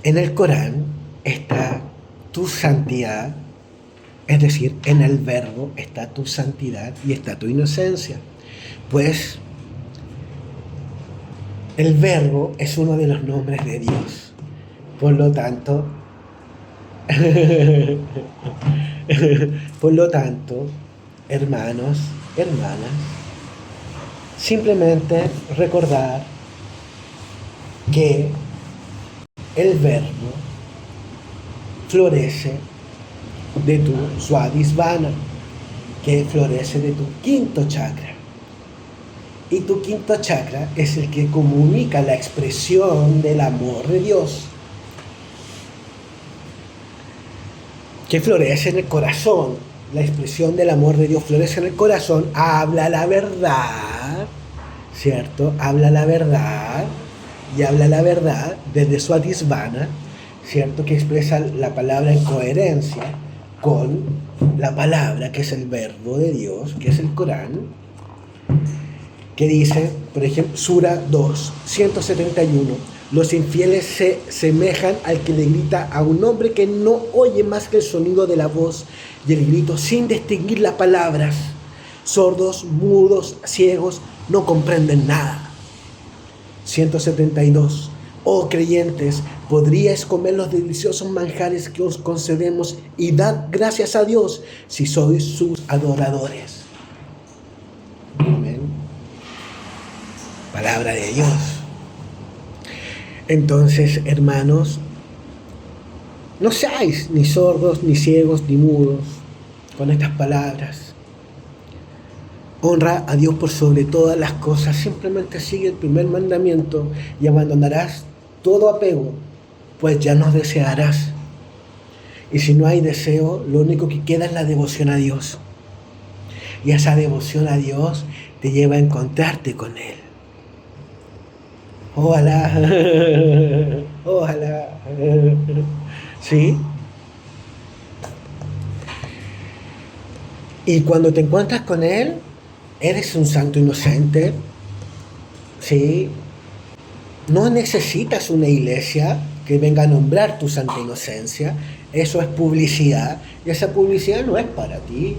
en el Corán está tu santidad, es decir, en el verbo está tu santidad y está tu inocencia. Pues el verbo es uno de los nombres de Dios. Por lo tanto, hermanos, hermanas, simplemente recordar que el verbo florece de tu Swadhisthana, que florece de tu quinto chakra. Y tu quinto chakra es el que comunica la expresión del amor de Dios, que florece en el corazón. La expresión del amor de Dios florece en el corazón, habla la verdad, ¿cierto? Habla la verdad. Y habla la verdad desde Swadhisthana, ¿cierto? Que expresa la palabra en coherencia con la palabra que es el verbo de Dios, que es el Corán, que dice, por ejemplo, Sura 2, 171, los infieles se semejan al que le grita a un hombre que no oye más que el sonido de la voz y el grito sin distinguir las palabras. Sordos, mudos, ciegos, no comprenden nada. 172. Oh creyentes, podríais comer los deliciosos manjares que os concedemos y dad gracias a Dios si sois sus adoradores. Amén. Palabra de Dios. Entonces, hermanos, no seáis ni sordos, ni ciegos, ni mudos con estas palabras. Honra a Dios por sobre todas las cosas. Simplemente sigue el primer mandamiento y abandonarás todo apego, pues ya no desearás. Y si no hay deseo, lo único que queda es la devoción a Dios. Y esa devoción a Dios te lleva a encontrarte con Él. Ojalá. Ojalá. ¿Sí? Y cuando te encuentras con Él, eres un santo inocente, ¿sí? No necesitas una iglesia que venga a nombrar tu santa inocencia. Eso es publicidad. Y esa publicidad no es para ti.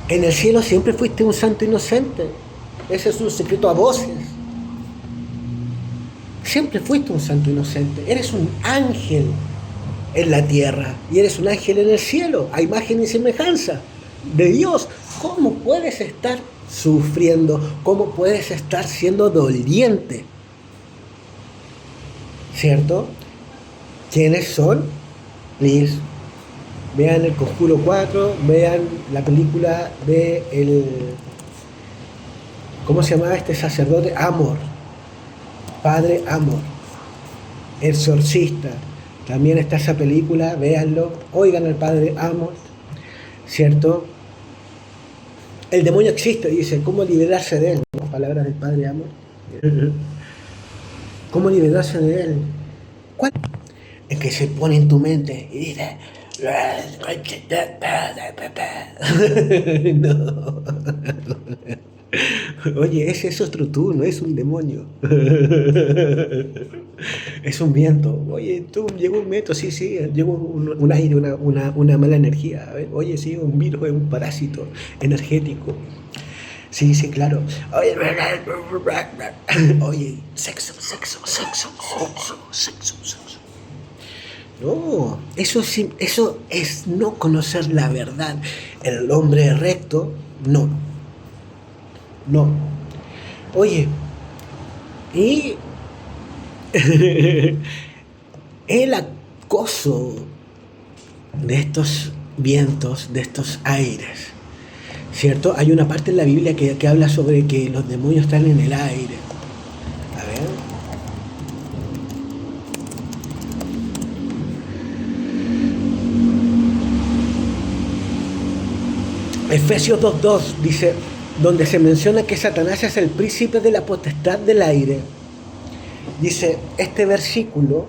En el cielo siempre fuiste un santo inocente. Ese es un secreto a voces. Siempre fuiste un santo inocente. Eres un ángel en la tierra y eres un ángel en el cielo, a imagen y semejanza de Dios. ¿Cómo puedes estar sufriendo? ¿Cómo puedes estar siendo doliente? ¿Cierto? ¿Quiénes son? Please. Vean El Conjuro 4, vean la película de ¿cómo se llamaba este sacerdote? Amor. Padre Amor. El Exorcista. También está esa película, véanlo, oigan al Padre Amor, ¿cierto? El demonio existe, dice, ¿cómo liberarse de él? Las palabras del Padre Amor. ¿Cómo liberarse de él? ¿Cuál? Es que se pone en tu mente y dice... No. Oye, ese es otro tú, no es un demonio. Es un viento. Oye, tú, llegó un viento, sí, llegó un aire, una mala energía. Oye, sí, un virus, un parásito energético. Sí, claro. Oye, sexo. No, eso es no conocer la verdad. El hombre recto, no. Oye, y el acoso de estos vientos, de estos aires, ¿cierto? Hay una parte en la Biblia que habla sobre que los demonios están en el aire. A ver. Efesios 2:2 dice, donde se menciona que Satanás es el príncipe de la potestad del aire. Dice, este versículo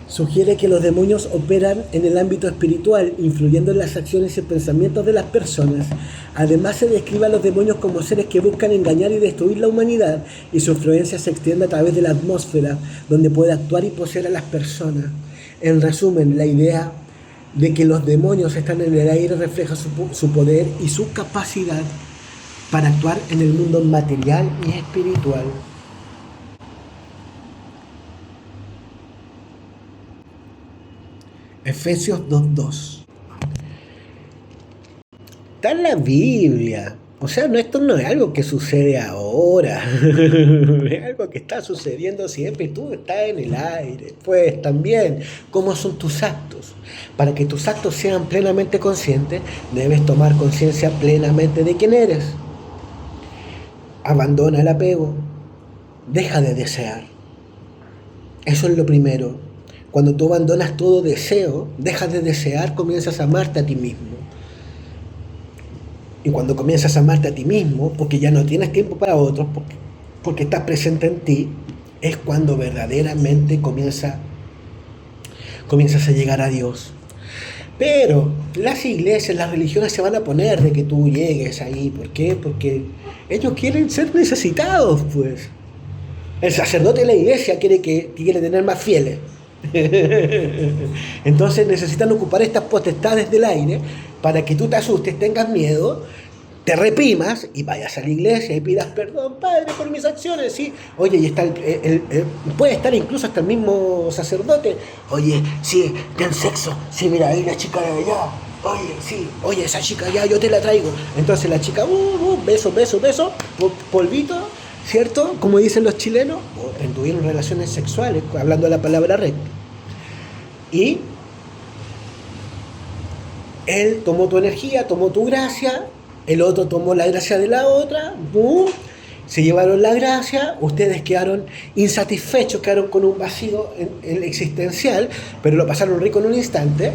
sugiere que los demonios operan en el ámbito espiritual, influyendo en las acciones y pensamientos de las personas. Además, se describe a los demonios como seres que buscan engañar y destruir la humanidad, y su influencia se extiende a través de la atmósfera, donde puede actuar y poseer a las personas. En resumen, la idea de que los demonios están en el aire refleja su poder y su capacidad para actuar en el mundo material y espiritual. Efesios 2:2. Está en la Biblia. O sea, esto no es algo que sucede ahora. Es algo que está sucediendo siempre. Tú estás en el aire. Pues también, ¿cómo son tus actos? Para que tus actos sean plenamente conscientes, debes tomar conciencia plenamente de quién eres. Abandona el apego. Deja de desear. Eso es lo primero. Cuando tú abandonas todo deseo, dejas de desear, comienzas a amarte a ti mismo. Y cuando comienzas a amarte a ti mismo, porque ya no tienes tiempo para otros, porque estás presente en ti, es cuando verdaderamente comienzas a llegar a Dios. Pero las iglesias, las religiones se van a poner de que tú llegues ahí. ¿Por qué? Porque ellos quieren ser necesitados, pues. El sacerdote de la iglesia quiere tener más fieles. Entonces necesitan ocupar estas potestades del aire para que tú te asustes, tengas miedo, te reprimas y vayas a la iglesia y pidas perdón, Padre, por mis acciones, ¿sí? Oye, y está puede estar incluso hasta el mismo sacerdote. Oye, sí, ten sexo, sí, mira, ahí la chica de allá. Oye, sí, oye, esa chica allá, yo te la traigo. Entonces la chica, beso, polvito, ¿cierto? Como dicen los chilenos, tuvieron relaciones sexuales, hablando de la palabra recta. Y él tomó tu energía, tomó tu gracia, el otro tomó la gracia de la otra, ¡boom! Se llevaron la gracia, ustedes quedaron insatisfechos, quedaron con un vacío existencial, pero lo pasaron rico en un instante,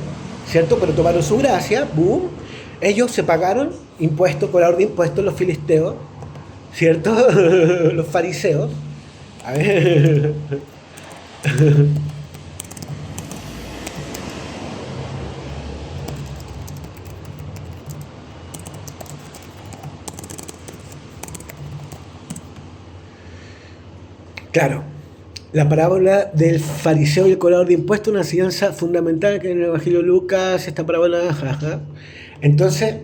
¿cierto? Pero tomaron su gracia, ¡boom! Ellos se pagaron impuestos, cobrador de impuestos, los filisteos, ¿cierto? Los fariseos. A ver. Claro, la parábola del fariseo y el cobrador de impuestos, una enseñanza fundamental que en el Evangelio de Lucas, esta parábola, jaja. Entonces,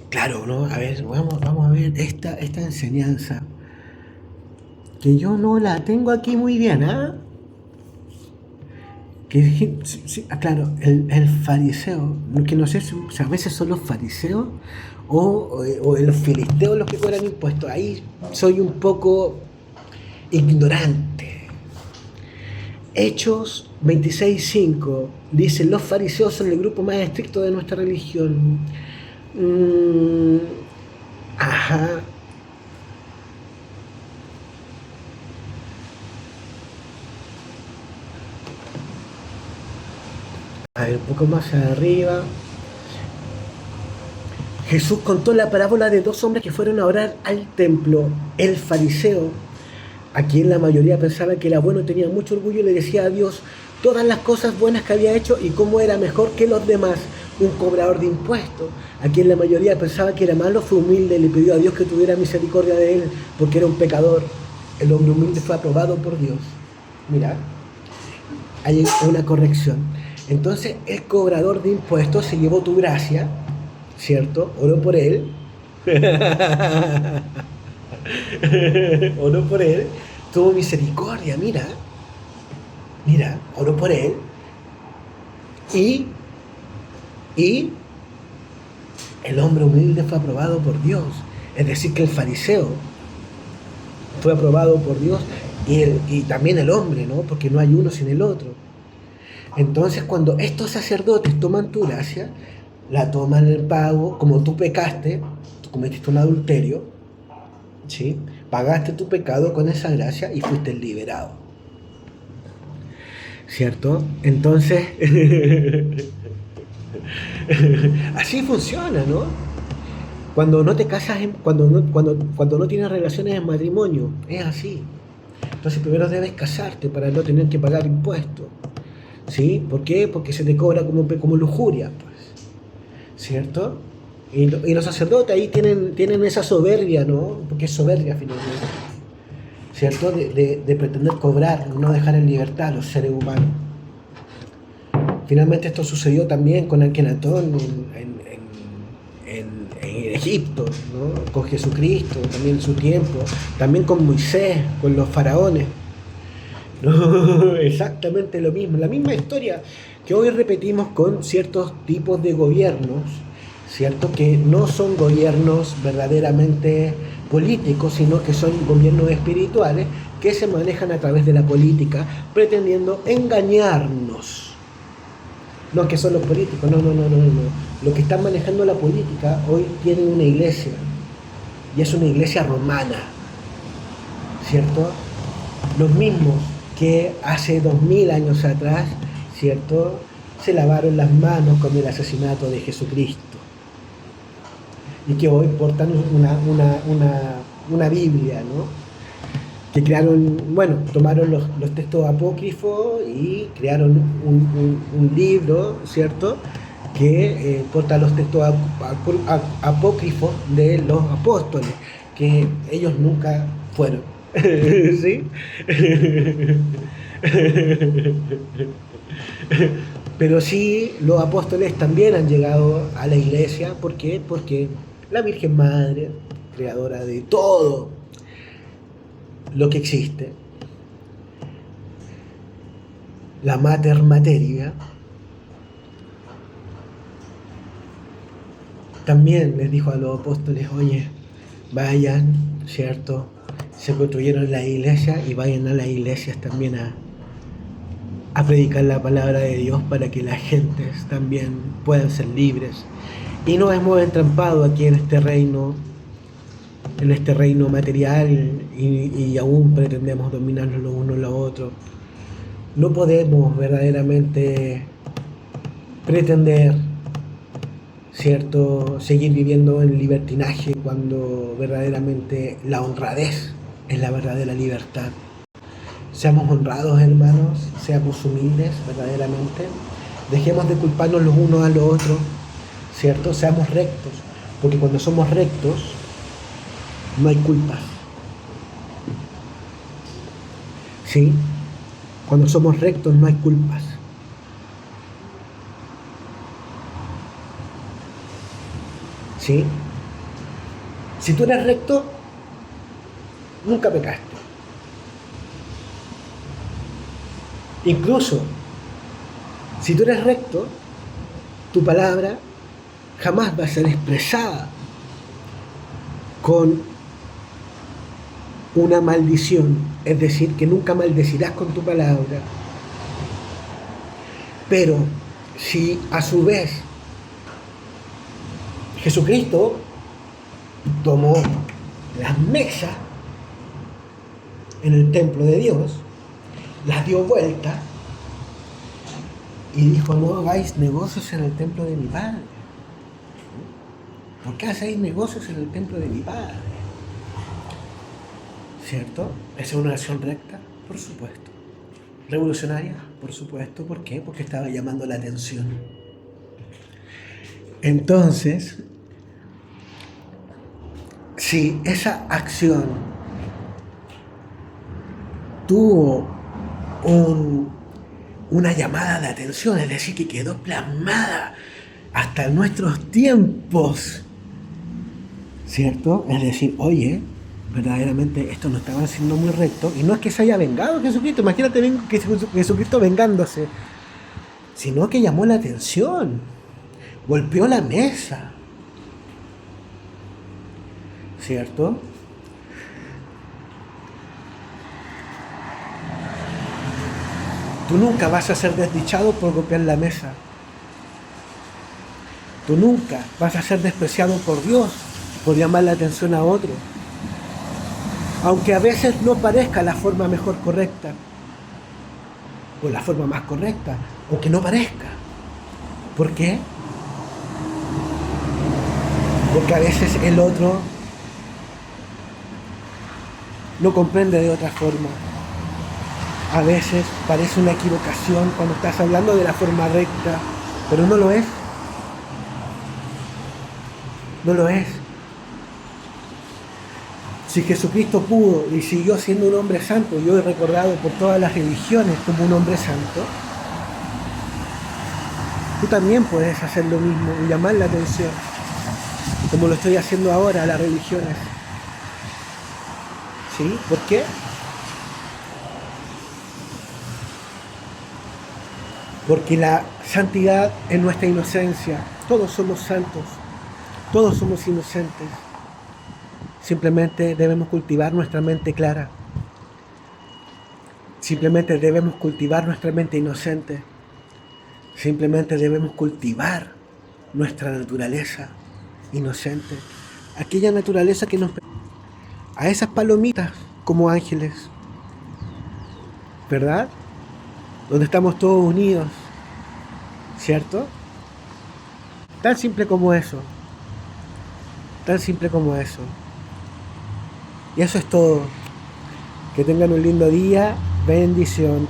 Claro, ¿no? A ver, vamos a ver esta enseñanza, que yo no la tengo aquí muy bien, ¿ah? Sí, sí, claro, el fariseo, que no sé si a veces son los fariseos o los filisteos los que cobran impuestos. Ahí soy un poco ignorante. Hechos 26:5 dice: los fariseos son el grupo más estricto de nuestra religión. Mm, ajá. A ver, un poco más arriba. Jesús contó la parábola de dos hombres que fueron a orar al templo. El fariseo, a quien la mayoría pensaba que era bueno, tenía mucho orgullo y le decía a Dios todas las cosas buenas que había hecho y cómo era mejor que los demás. Un cobrador de impuestos, a quien la mayoría pensaba que era malo, fue humilde y le pidió a Dios que tuviera misericordia de él, porque era un pecador. El hombre humilde fue aprobado por Dios. Mira, hay una corrección. Entonces el cobrador de impuestos se llevó tu gracia, ¿cierto? Oró por él. Oró por él, tuvo misericordia, mira, oró por él y, y el hombre humilde fue aprobado por Dios. Es decir, que el fariseo fue aprobado por Dios y también el hombre, ¿no? Porque no hay uno sin el otro. Entonces, cuando estos sacerdotes toman tu gracia, la toman el pago, como tú pecaste, tú cometiste un adulterio, ¿sí? Pagaste tu pecado con esa gracia y fuiste liberado, ¿cierto? Entonces, así funciona, ¿no? Cuando no te casas, cuando no tienes relaciones en matrimonio, es así. Entonces primero debes casarte para no tener que pagar impuestos, ¿sí? ¿Por qué? Porque se te cobra como lujuria, pues, ¿cierto? Y los sacerdotes ahí tienen esa soberbia, ¿no? Porque es soberbia finalmente, ¿cierto? De pretender cobrar, no dejar en libertad a los seres humanos. Finalmente esto sucedió también con Akenatón en Egipto, ¿no? Con Jesucristo, también en su tiempo, también con Moisés, con los faraones. ¿No? Exactamente lo mismo, la misma historia que hoy repetimos con ciertos tipos de gobiernos, ¿cierto? Que no son gobiernos verdaderamente políticos, sino que son gobiernos espirituales que se manejan a través de la política, pretendiendo engañarnos. No que son los políticos, no. Los que están manejando la política hoy tienen una iglesia, y es una iglesia romana, ¿cierto? Los mismos que hace 2000 años atrás, ¿cierto?, se lavaron las manos con el asesinato de Jesucristo, y que hoy portan una Biblia, ¿no? Que crearon, bueno, tomaron los textos apócrifos y crearon un libro, ¿cierto?, que porta los textos apócrifos de los apóstoles, que ellos nunca fueron. ¿Sí? Pero sí, los apóstoles también han llegado a la iglesia. ¿Por qué? Porque la Virgen Madre, creadora de todo lo que existe, la Mater Materia, también les dijo a los apóstoles: oye, vayan, ¿cierto? Se construyeron las iglesias y vayan a las iglesias también a predicar la palabra de Dios para que las gentes también puedan ser libres. Y nos hemos entrampado aquí en este reino material, y aún pretendemos dominarnos los unos los otros. No podemos verdaderamente pretender, ¿cierto?, seguir viviendo en libertinaje cuando verdaderamente la honradez es la verdadera libertad. Seamos honrados, hermanos, seamos humildes verdaderamente, dejemos de culparnos los unos a los otros, ¿cierto? Seamos rectos, porque cuando somos rectos no hay culpas, ¿sí? Cuando somos rectos no hay culpas, ¿sí? Si tú eres recto, nunca pecaste. Incluso, si tú eres recto, tu palabra jamás va a ser expresada con una maldición, es decir, que nunca maldecirás con tu palabra. Pero si a su vez Jesucristo tomó las mesas en el templo de Dios, las dio vuelta y dijo: no hagáis negocios en el templo de mi Padre. ¿Por qué hacéis negocios en el templo de mi Padre? ¿Cierto? ¿Es una acción recta? Por supuesto. ¿Revolucionaria? Por supuesto. ¿Por qué? Porque estaba llamando la atención. Entonces, si esa acción tuvo una llamada de atención, es decir, que quedó plasmada hasta nuestros tiempos, ¿cierto? Es decir, oye, verdaderamente esto no estaba siendo muy recto, y no es que se haya vengado Jesucristo, imagínate que Jesucristo vengándose, sino que llamó la atención, golpeó la mesa, ¿cierto? Tú nunca vas a ser desdichado por golpear la mesa. Tú nunca vas a ser despreciado por Dios por llamar la atención a otro. Aunque a veces no parezca la forma mejor correcta, o la forma más correcta, o que no parezca. ¿Por qué? Porque a veces el otro no comprende de otra forma. A veces parece una equivocación cuando estás hablando de la forma recta, pero no lo es. No lo es. Si Jesucristo pudo y siguió siendo un hombre santo, yo he recordado por todas las religiones como un hombre santo, tú también puedes hacer lo mismo y llamar la atención, como lo estoy haciendo ahora a las religiones. ¿Sí? ¿Por qué? Porque la santidad es nuestra inocencia. Todos somos santos, todos somos inocentes. Simplemente debemos cultivar nuestra mente clara. Simplemente debemos cultivar nuestra mente inocente. Simplemente debemos cultivar nuestra naturaleza inocente. Aquella naturaleza que nos... a esas palomitas como ángeles. ¿Verdad? Donde estamos todos unidos. ¿Cierto? Tan simple como eso. Tan simple como eso. Y eso es todo. Que tengan un lindo día. Bendición.